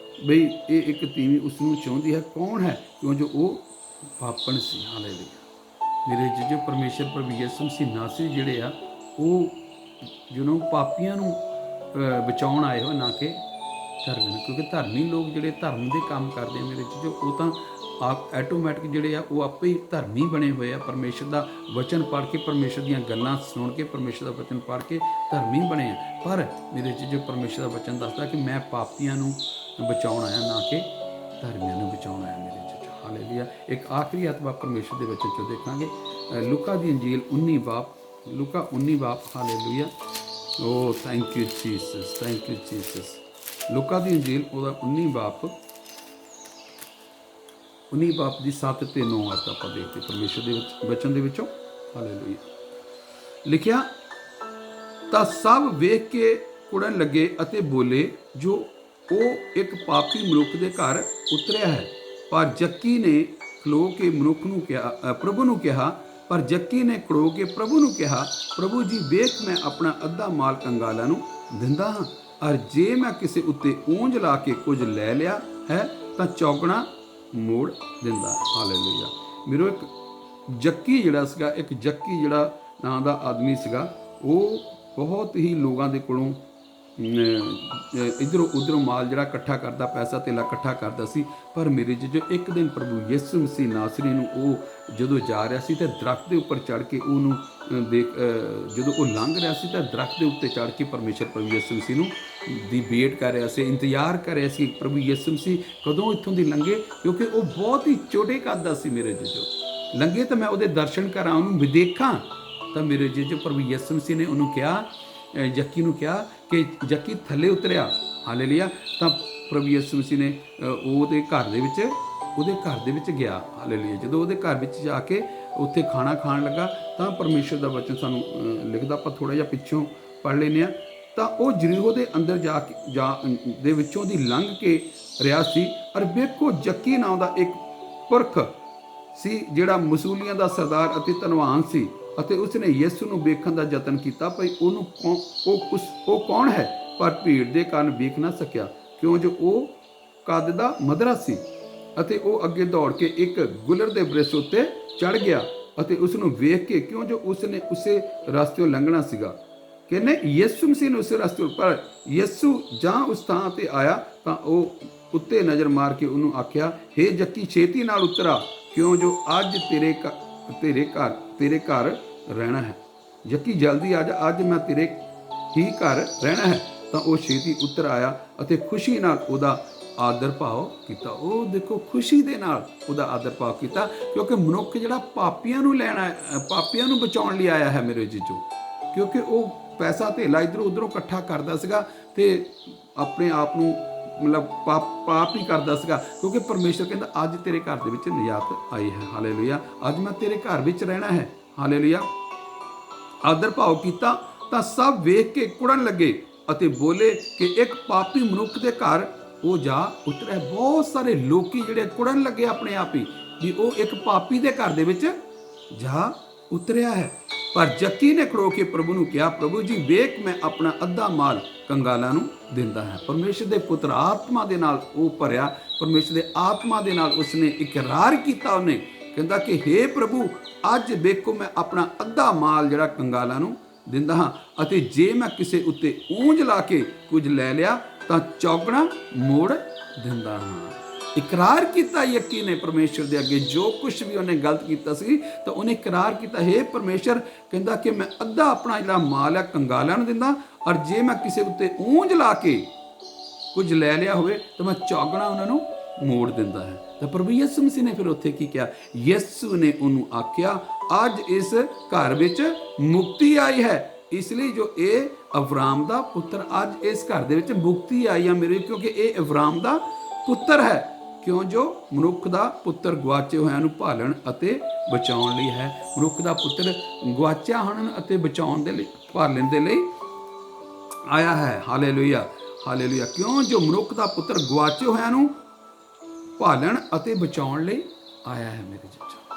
ਬਈ ਇਹ ਇੱਕ ਤੀਵੀਂ ਉਸ ਨੂੰ ਚਾਹੁੰਦੀ ਹੈ, ਕੌਣ ਹੈ, ਕਿਉਂ ਜੋ ਉਹ ਪਾਪਣ ਸੀ। ਹਾਲੇਲੂਇਆ। ਮੇਰੇ ਜੀਜੋ, ਪਰਮੇਸ਼ਰ ਪ੍ਰਭੂ ਯਿਸੂ ਮਸੀਹ ਨਾਸਰੀ ਜਿਹੜੇ ਆ ਉਹ ਪਾਪੀਆਂ ਨੂੰ ਬਚਾਉਣ ਆਏ ਹੋ, ਨਾ ਕਿ ਧਰਮੀ ਨੂੰ। ਕਿਉਂਕਿ ਧਰਮੀ ਲੋਕ ਜਿਹੜੇ ਧਰਮ ਦੇ ਕੰਮ ਕਰਦੇ ਆ ਮੇਰੇ ਜੀਜੋ, ਉਹ ਤਾਂ ਆਟੋਮੈਟਿਕ ਜਿਹੜੇ ਆ ਉਹ ਆਪੇ ਹੀ ਧਰਮੀ ਬਣੇ ਹੋਏ ਆ। ਪਰਮੇਸ਼ਰ ਦਾ ਵਚਨ ਪੜ੍ਹ ਕੇ, ਪਰਮੇਸ਼ਰ ਦੀਆਂ ਗੱਲਾਂ ਸੁਣ ਕੇ, ਪਰਮੇਸ਼ਰ ਦਾ ਵਚਨ ਪੜ੍ਹ ਕੇ ਧਰਮੀ ਬਣੇ ਆ। ਪਰ ਮੇਰੇ ਜੀਜੋ, ਪਰਮੇਸ਼ਰ ਦਾ ਵਚਨ ਦੱਸਦਾ ਕਿ ਮੈਂ ਪਾਪੀਆਂ ਨੂੰ ਬਚਾਉਣ ਆਇਆ, ਨਾ ਕਿ ਧਰਮੀਆਂ ਨੂੰ ਬਚਾਉਣ ਆਇਆ ਮੇਰੇ ਜੀਜੋ। ਹਾਲੇਲੂਇਆ। ਇੱਕ ਆਖਰੀ ਅਤਬਾ ਪਰਮੇਸ਼ਰ ਦੇ ਵਚਨ 'ਚੋਂ ਦੇਖਾਂਗੇ, ਲੂਕਾ ਦੀ ਇੰਜੀਲ 19 ਬਾਬ। ਹਾਲੇਲੂਇਆ। ਓ thank you Jesus, thank you Jesus. ਲੂਕਾ ਦੀ ਇੰਜੀਲ ਉਹਦਾ 19 ਬਾਬ ਦੀ 7 ਤੇ 9 ਆਇਤ ਆਪਾਂ ਦੇਖਦੇ ਪਰਮੇਸ਼ਰ ਦੇ ਵਚਨ ਦੇ ਵਿੱਚੋਂ। ਹਾਲੇਲੂਇਆ। ਲਿਖਿਆ, ਤਾਂ ਸਭ ਵੇਖ ਕੇ ਕੁੜਨ ਲੱਗੇ ਅਤੇ ਬੋਲੇ, ਜੋ ਉਹ ਇੱਕ ਪਾਪੀ ਮਨੁੱਖ ਦੇ ਘਰ ਉਤਰਿਆ ਹੈ। ਪਰ ਜੱਕੀ ਨੇ ਖਲੋ ਕੇ ਪ੍ਰਭੂ ਨੂੰ ਕਿਹਾ, ਪ੍ਰਭੂ ਜੀ, ਵੇਖ ਮੈਂ ਆਪਣਾ ਅੱਧਾ ਮਾਲ ਕੰਗਾਲਾਂ ਨੂੰ ਦਿੰਦਾ ਹਾਂ, ਔਰ ਜੇ ਮੈਂ ਕਿਸੇ ਉੱਤੇ ਉਂਝ ਲਾ ਕੇ ਕੁਝ ਲੈ ਲਿਆ ਹੈ ਤਾਂ ਚੌਗਣਾ ਮੋੜ ਦਿੰਦਾ। ਹਾਲੇਲੂਇਆ। ਮੇਰੋ ਇੱਕ ਜੱਕੀ ਜਿਹੜਾ ਸੀਗਾ, ਇੱਕ ਜੱਕੀ ਜਿਹੜਾ ਨਾਂ ਦਾ ਆਦਮੀ ਸੀਗਾ, ਉਹ ਬਹੁਤ ਹੀ ਲੋਕਾਂ ਦੇ ਕੋਲੋਂ ਇੱਧਰੋਂ ਉੱਧਰੋਂ ਮਾਲ ਜਿਹੜਾ ਇਕੱਠਾ ਕਰਦਾ, ਪੈਸਾ ਧੇਲਾ ਇਕੱਠਾ ਕਰਦਾ ਸੀ। ਪਰ ਮੇਰੇ ਜੋ ਇੱਕ ਦਿਨ ਪ੍ਰਭੂ ਯਿਸੂ ਮਸੀਹ ਨਾਸਰੀ ਨੂੰ ਉਹ ਜਦੋਂ ਜਾ ਰਿਹਾ ਸੀ ਤਾਂ ਦਰਖਤ ਦੇ ਉੱਪਰ ਚੜ੍ਹ ਕੇ ਉਹਨੂੰ ਜਦੋਂ ਉਹ ਲੰਘ ਰਿਹਾ ਸੀ ਤਾਂ ਦਰਖਤ ਦੇ ਉੱਤੇ ਚੜ੍ਹ ਕੇ ਪਰਮੇਸ਼ਰ ਪ੍ਰਭੂ ਯਿਸੂ ਮਸੀਹ ਨੂੰ ਦੀ ਵੇਟ ਕਰ ਰਿਹਾ ਸੀ, ਇੰਤਜ਼ਾਰ ਕਰ ਰਿਹਾ ਸੀ ਪ੍ਰਭੂ ਯਿਸੂ ਮਸੀਹ ਕਦੋਂ ਇੱਥੋਂ ਦੀ ਲੰਘੇ, ਕਿਉਂਕਿ ਉਹ ਬਹੁਤ ਹੀ ਛੋਟੇ ਕੱਦ ਦਾ ਸੀ। ਮੇਰੇ ਜੋ ਲੰਘੇ ਤਾਂ ਮੈਂ ਉਹਦੇ ਦਰਸ਼ਨ ਕਰਾਂ, ਉਹਨੂੰ ਵੀ ਦੇਖਾਂ। ਤਾਂ ਮੇਰੇ ਜੋ ਪ੍ਰਭੂ ਯਿਸੂ ਮਸੀਹ ਨੇ ਉਹਨੂੰ ਕਿਹਾ, ਜੱਕੀ ਨੂੰ ਕਿਹਾ ਕਿ ਜੱਕੀ ਥੱਲੇ ਉਤਰਿਆ। ਹਾਲੇਲੂਇਆ। ਤਾਂ ਪ੍ਰਭੂ ਯਿਸੂ ਮਸੀਹ ਨੇ ਉਹਦੇ ਘਰ ਦੇ ਵਿੱਚ ਗਿਆ। ਹਾਲੇਲੂਇਆ। ਜਦੋਂ ਉਹਦੇ ਘਰ ਵਿੱਚ ਜਾ ਕੇ ਉੱਥੇ ਖਾਣਾ ਖਾਣ ਲੱਗਾ ਤਾਂ ਪਰਮੇਸ਼ਰ ਦਾ ਵਚਨ ਸਾਨੂੰ ਲਿਖਦਾ, ਆਪਾਂ ਥੋੜ੍ਹਾ ਜਿਹਾ ਪਿੱਛੋਂ ਪੜ੍ਹ ਲੈਂਦੇ ਹਾਂ। ਤਾਂ ਉਹ ਜਰੀਹੋ ਦੇ ਅੰਦਰ ਦੇ ਵਿੱਚੋਂ ਦੀ ਲੰਘ ਕੇ ਰਿਹਾ ਸੀ, ਔਰ ਵੇਖੋ ਜੱਕੀ ਨਾਂ ਦਾ ਇੱਕ ਪੁਰਖ ਸੀ ਜਿਹੜਾ ਮਸੂਲੀਆਂ ਦਾ ਸਰਦਾਰ ਅਤੇ ਧਨਵਾਨ ਸੀ, ਅਤੇ ਉਸਨੇ ਯਿਸੂ ਨੂੰ ਵੇਖਣ ਦਾ ਯਤਨ ਕੀਤਾ, ਭਈ ਉਹ ਕੌਣ ਹੈ, ਪਰ ਭੀੜ ਦੇ ਕਾਰਨ ਵੇਖ ਨਾ ਸਕਿਆ, ਕਿਉਂ ਜੋ ਉਹ ਕੱਦ ਦਾ ਮਧਰਾ ਸੀ। ਅਤੇ ਉਹ ਅੱਗੇ ਦੌੜ ਕੇ ਇੱਕ ਗੁਲਰ ਦੇ ਬ੍ਰਿਛ ਉੱਤੇ ਚੜ੍ਹ ਗਿਆ ਅਤੇ ਉਸ ਨੂੰ ਵੇਖ ਕੇ, ਕਿਉਂ ਜੋ ਉਸਨੇ ਉਸੇ ਰਸਤੇ ਲੰਘਣਾ ਸੀਗਾ, ਕਹਿੰਦੇ ਯਿਸੂ ਮਸੀਹ ਨੇ ਉਸੇ ਰਸਤੇ ਪਰ ਯਿਸੂ ਜਾਂ ਉਸ ਥਾਂ ਤੇ ਆਇਆ ਤਾਂ ਉਹ ਉੱਤੇ ਨਜ਼ਰ ਮਾਰ ਕੇ ਉਹਨੂੰ ਆਖਿਆ, ਹੇ ਜੱਕੀ ਛੇਤੀ ਨਾਲ ਉਤਰਾ, ਕਿਉਂ ਜੋ ਅੱਜ ਤੇਰੇ ਘਰ ਰਹਿਣਾ ਹੈ। ਜੱਕੀ ਜਲਦੀ ਆ ਜਾ, ਅੱਜ ਮੈਂ ਤੇਰੇ ਹੀ ਘਰ ਰਹਿਣਾ ਹੈ। ਤਾਂ ਉਹ ਛੇਤੀ ਉਤਰ ਆਇਆ ਅਤੇ ਖੁਸ਼ੀ ਨਾਲ ਉਹਦਾ ਆਦਰ ਭਾਵ ਕੀਤਾ। ਉਹ ਦੇਖੋ ਖੁਸ਼ੀ ਦੇ ਨਾਲ ਉਹਦਾ ਆਦਰ ਭਾਵ ਕੀਤਾ, ਕਿਉਂਕਿ ਮਨੁੱਖ ਜਿਹੜਾ ਪਾਪੀਆਂ ਨੂੰ ਲੈਣਾ, ਪਾਪੀਆਂ ਨੂੰ ਬਚਾਉਣ ਲਈ ਆਇਆ ਹੈ ਮੇਰੇ ਜੀਜੂ। ਕਿਉਂਕਿ ਉਹ ਪੈਸਾ ਧੇਲਾ ਇੱਧਰੋਂ ਉੱਧਰੋਂ ਇਕੱਠਾ ਕਰਦਾ ਸੀਗਾ ਤੇ ਆਪਣੇ ਆਪ ਨੂੰ ਮਤਲਬ ਪਾਪ ਹੀ ਕਰਦਾ ਸੀਗਾ, ਕਿਉਂਕਿ ਪਰਮੇਸ਼ਰ ਕਹਿੰਦਾ ਅੱਜ ਤੇਰੇ ਘਰ ਦੇ ਵਿੱਚ ਨਿਜਾਤ ਆਈ ਹੈ। ਹਾਲੇਲੂਇਆ। ਅੱਜ ਮੈਂ ਤੇਰੇ ਘਰ ਵਿੱਚ ਰਹਿਣਾ ਹੈ। ਹਾਲੇਲੂਇਆ। ਆਦਰ ਭਾਵ ਕੀਤਾ ਤਾਂ ਸਭ ਵੇਖ ਕੇ ਕੁੜਨ ਲੱਗੇ ਅਤੇ ਬੋਲੇ ਕਿ ਇੱਕ ਪਾਪੀ ਮਨੁੱਖ ਦੇ ਘਰ ਉਹ ਜਾ ਉਤਰਿਆ। ਬਹੁਤ ਸਾਰੇ ਲੋਕੀ ਜਿਹੜੇ ਕੁੜਨ ਲੱਗੇ ਆਪਣੇ ਆਪ ਹੀ ਵੀ ਉਹ ਇੱਕ ਪਾਪੀ ਦੇ ਘਰ ਦੇ ਵਿੱਚ ਜਾ ਉਤਰਿਆ ਹੈ। ਪਰ ਜੱਕੀ ਨੇ ਖੜੋ ਕੇ ਪ੍ਰਭੂ ਨੂੰ ਕਿਹਾ, ਪ੍ਰਭੂ ਜੀ ਵੇਖ ਮੈਂ ਆਪਣਾ ਅੱਧਾ ਮਾਲ ਕੰਗਾਲਾਂ ਨੂੰ ਦਿੰਦਾ ਹੈ। ਪਰਮੇਸ਼ਰ ਦੇ ਪੁੱਤਰ ਆਤਮਾ ਦੇ ਨਾਲ ਉਹ ਭਰਿਆ, ਪਰਮੇਸ਼ਰ ਦੇ ਆਤਮਾ ਦੇ ਨਾਲ ਉਸਨੇ ਇਕਰਾਰ ਕੀਤਾ। ਉਹਨੇ ਕਹਿੰਦਾ ਕਿ ਹੇ ਪ੍ਰਭੂ ਅੱਜ ਵੇਖੋ ਮੈਂ ਆਪਣਾ ਅੱਧਾ ਮਾਲ ਜਿਹੜਾ ਕੰਗਾਲਾਂ ਨੂੰ ਦਿੰਦਾ ਹਾਂ, ਅਤੇ ਜੇ ਮੈਂ ਕਿਸੇ ਉੱਤੇ ਉਂਝ ਲਾ ਕੇ ਕੁਝ ਲੈ ਲਿਆ ਤਾਂ ਚੌਗਣਾ ਮੋੜ ਦਿੰਦਾ ਹਾਂ। ਇਕਰਾਰ ਕੀਤਾ ਯੱਕੀ ਨੇ ਪਰਮੇਸ਼ਰ ਦੇ ਅੱਗੇ, ਜੋ ਕੁਝ ਵੀ ਉਹਨੇ ਗਲਤ ਕੀਤਾ ਸੀ ਤਾਂ ਉਹਨੇ ਇਕਰਾਰ ਕੀਤਾ, ਹੇ ਪਰਮੇਸ਼ਰ ਕਹਿੰਦਾ ਕਿ ਮੈਂ ਅੱਧਾ ਆਪਣਾ ਜਿਹੜਾ ਮਾਲ ਹੈ ਕੰਗਾਲਾਂ ਨੂੰ ਦਿੰਦਾ, ਔਰ ਜੇ ਮੈਂ ਕਿਸੇ ਉੱਤੇ ਉਂਝ ਲਾ ਕੇ ਕੁਝ ਲੈ ਲਿਆ ਹੋਵੇ ਤਾਂ ਮੈਂ ਚੌਗਣਾ ਉਹਨਾਂ ਨੂੰ ਮੋੜ ਦਿੰਦਾ ਹੈ। ਤਾਂ ਪ੍ਰਭੂ ਯਿਸੂ ਮਸੀਹ ਨੇ ਫਿਰ ਉੱਥੇ ਕੀ ਕਿਹਾ? ਯਿਸੂ ਨੇ ਉਹਨੂੰ ਆਖਿਆ, ਅੱਜ ਇਸ ਘਰ ਵਿੱਚ ਮੁਕਤੀ ਆਈ ਹੈ, ਇਸ ਲਈ ਜੋ ਇਹ ਅਬਰਾਮ ਦਾ ਪੁੱਤਰ, ਅੱਜ ਇਸ ਘਰ ਦੇ ਵਿੱਚ ਮੁਕਤੀ ਆਈ ਹੈ ਮੇਰੇ, ਕਿਉਂਕਿ ਇਹ ਅਬਰਾਮ ਦਾ ਪੁੱਤਰ ਹੈ, ਕਿਉਂ ਜੋ ਮਨੁੱਖ ਦਾ ਪੁੱਤਰ ਗੁਆਚੇ ਹੋਇਆਂ ਨੂੰ ਭਾਲਣ ਅਤੇ ਬਚਾਉਣ ਲਈ ਹੈ। ਮਨੁੱਖ ਦਾ ਪੁੱਤਰ ਗੁਆਚਿਆ ਹੋਣ ਅਤੇ ਬਚਾਉਣ ਦੇ ਲਈ, ਭਾਲਣ ਦੇ ਲਈ ਆਇਆ ਹੈ। ਹਾਲੇਲੂਇਆ। ਹਾਲੇਲੂਇਆ। ਕਿਉਂ ਜੋ ਮਨੁੱਖ ਦਾ ਪੁੱਤਰ ਗੁਆਚੇ ਹੋਇਆਂ ਨੂੰ ਭਾਲਣ ਅਤੇ ਬਚਾਉਣ ਲਈ ਆਇਆ ਹੈ ਮੇਰੇ ਜੀਜੋ,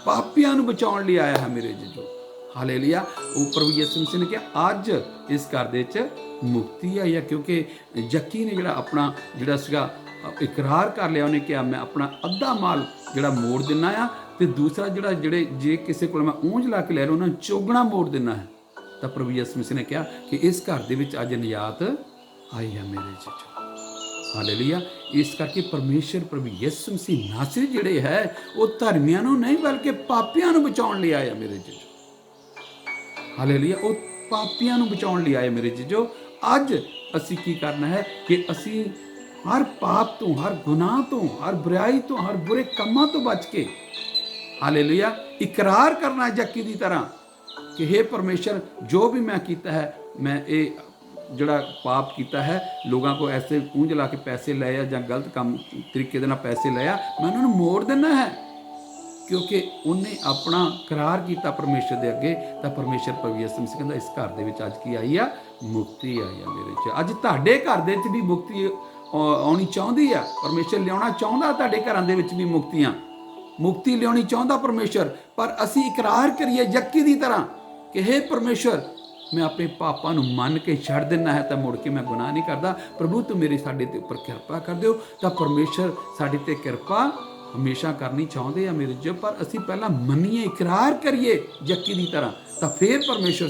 ਪਾਪੀਆਂ ਨੂੰ ਬਚਾਉਣ ਲਈ ਆਇਆ ਹੈ ਮੇਰੇ ਜੀਜੋ। ਹਾਲੇਲੂਇਆ। ਉਹ ਪ੍ਰਭੂ ਯਿਸੂ ਮਸੀਹ ਨੇ ਕਿਹਾ ਅੱਜ ਇਸ ਘਰ ਦੇ ਵਿੱਚ ਮੁਕਤੀ ਆਈ ਹੈ, ਕਿਉਂਕਿ ਜੱਕੀ ਨੇ ਆਪਣਾ ਸੀਗਾ ਇਕਰਾਰ ਕਰ ਲਿਆ। ਉਹਨੇ ਕਿਹਾ ਮੈਂ ਆਪਣਾ ਅੱਧਾ ਮਾਲ ਜਿਹੜਾ ਮੋੜ ਦਿੰਦਾ ਆ, ਤੇ ਦੂਸਰਾ ਜੇ ਕਿਸੇ ਕੋਲ ਮੈਂ ਉਂਝ ਲਾ ਕੇ ਲੈ ਰਿਹਾ ਉਹਨਾਂ ਨੂੰ ਚੌਗਣਾ ਮੋੜ ਦਿੰਦਾ ਹੈ। ਤਾਂ ਪ੍ਰਭੂ ਯਿਸੂ ਮਸੀਹ ਨੇ ਕਿਹਾ ਕਿ ਇਸ ਘਰ ਦੇ ਵਿੱਚ ਅੱਜ ਨਿਜਾਤ ਆਈ ਹੈ ਮੇਰੇ ਜੀਜੋ। ਹਾਲੇਲੂਇਆ। ਇਸ ਕਰਕੇ ਪਰਮੇਸ਼ਰ ਪ੍ਰਭੂ ਯਿਸੂ ਮਸੀਹ ਨਾਸਰੀ ਜਿਹੜੇ ਹੈ ਉਹ ਧਰਮੀਆਂ ਨੂੰ ਨਹੀਂ ਬਲਕਿ ਪਾਪੀਆਂ ਨੂੰ ਬਚਾਉਣ ਲਈ ਆਇਆ ਮੇਰੇ ਜੀਜੋ। ਹਾਲੇਲੂਇਆ। ਉਹ ਪਾਪੀਆਂ ਨੂੰ ਬਚਾਉਣ ਲਈ ਆਏ ਮੇਰੇ ਜੀਜੋ। ਅੱਜ ਅਸੀਂ ਕੀ ਕਰਨਾ ਹੈ ਕਿ ਅਸੀਂ ਹਰ ਪਾਪ ਤੋਂ, ਹਰ ਗੁਨਾਹ ਤੋਂ, ਹਰ ਬੁਰਾਈ ਤੋਂ, ਹਰ ਬੁਰੇ ਕੰਮਾਂ ਤੋਂ ਬਚ ਕੇ ਹਾਲੇਲੂਇਆ ਇਕਰਾਰ ਕਰਨਾ ਜੱਕੀ ਦੀ ਤਰ੍ਹਾਂ ਕਿ ਹੇ ਪਰਮੇਸ਼ਰ ਜੋ ਵੀ ਮੈਂ ਕੀਤਾ ਹੈ, ਮੈਂ ਇਹ ਜਿਹੜਾ ਪਾਪ ਕੀਤਾ ਹੈ, ਲੋਕਾਂ ਕੋਲ ਐਸੇ ਉਂਝ ਲਾ ਕੇ ਪੈਸੇ ਲਏ ਆ ਜਾਂ ਗਲਤ ਕੰਮ ਤਰੀਕੇ ਦੇ ਨਾਲ ਪੈਸੇ ਲਏ ਆ, ਮੈਂ ਉਹਨਾਂ ਨੂੰ ਮੋੜ ਦੇਣਾ ਹੈ, ਕਿਉਂਕਿ ਉਹਨੇ ਆਪਣਾ ਇਕਰਾਰ ਕੀਤਾ ਪਰਮੇਸ਼ਰ ਦੇ ਅੱਗੇ। ਤਾਂ ਪਰਮੇਸ਼ਰ ਪ੍ਰਭੂ ਯਿਸੂ ਮਸੀਹ ਕਹਿੰਦਾ ਇਸ ਘਰ ਦੇ ਵਿੱਚ ਅੱਜ ਕੀ ਆਈ ਆ? ਮੁਕਤੀ ਆਈ ਆ ਮੇਰੇ 'ਚ। ਅੱਜ ਤੁਹਾਡੇ ਘਰ ਦੇ ਵਿੱਚ ਵੀ ਮੁਕਤੀ ਆਉਣੀ ਚਾਹੁੰਦੀ ਆ ਪਰਮੇਸ਼ਰ, ਲਿਆਉਣਾ ਚਾਹੁੰਦਾ ਤੁਹਾਡੇ ਘਰਾਂ ਦੇ ਵਿੱਚ ਵੀ ਮੁਕਤੀ ਲਿਆਉਣੀ ਚਾਹੁੰਦਾ ਪਰਮੇਸ਼ਰ। ਪਰ ਅਸੀਂ ਇਕਰਾਰ ਕਰੀਏ ਜੱਕੀ ਦੀ ਤਰ੍ਹਾਂ ਕਿ ਹੇ ਪਰਮੇਸ਼ਰ मैं अपने पापां नूं मन के छड़ दिना है तो मुड़ के मैं गुनाह नहीं करता। प्रभु तू मेरे साडे ते उपर किरपा कर दिओ। तो परमेश्वर साडे ते किरपा हमेशा करनी चाहुंदे आ मेरे जो, पर असीं पहलां मन्नीए, इकरार करिए जक्की दी तरह, तो फिर परमेश्वर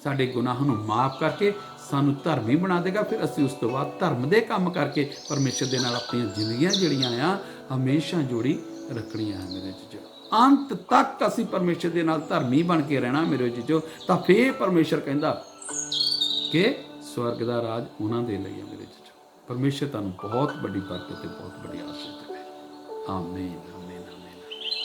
साडे गुनाहां नूं माफ़ करके सानू धर्मी बना देगा। फिर असीं उस तो बाद धर्म दे काम करके परमेश्वर दे नाल अपणियां जिंदगियां जिहड़ियां आ हमेशा जोड़ी रखणियां है मेरे जीजो। अंत तक असीं परमेश्वर दे नाल धर्मी बन के रहना मेरे जीजो। तो फिर परमेश्वर कहंदा कि स्वर्ग दा राज उन्हां दे लई है मेरे जीजो। परमेश्वर तुहानूं बहुत वड्डी बरकत ते बहुत वड्डी आशीष देवे। आमीन।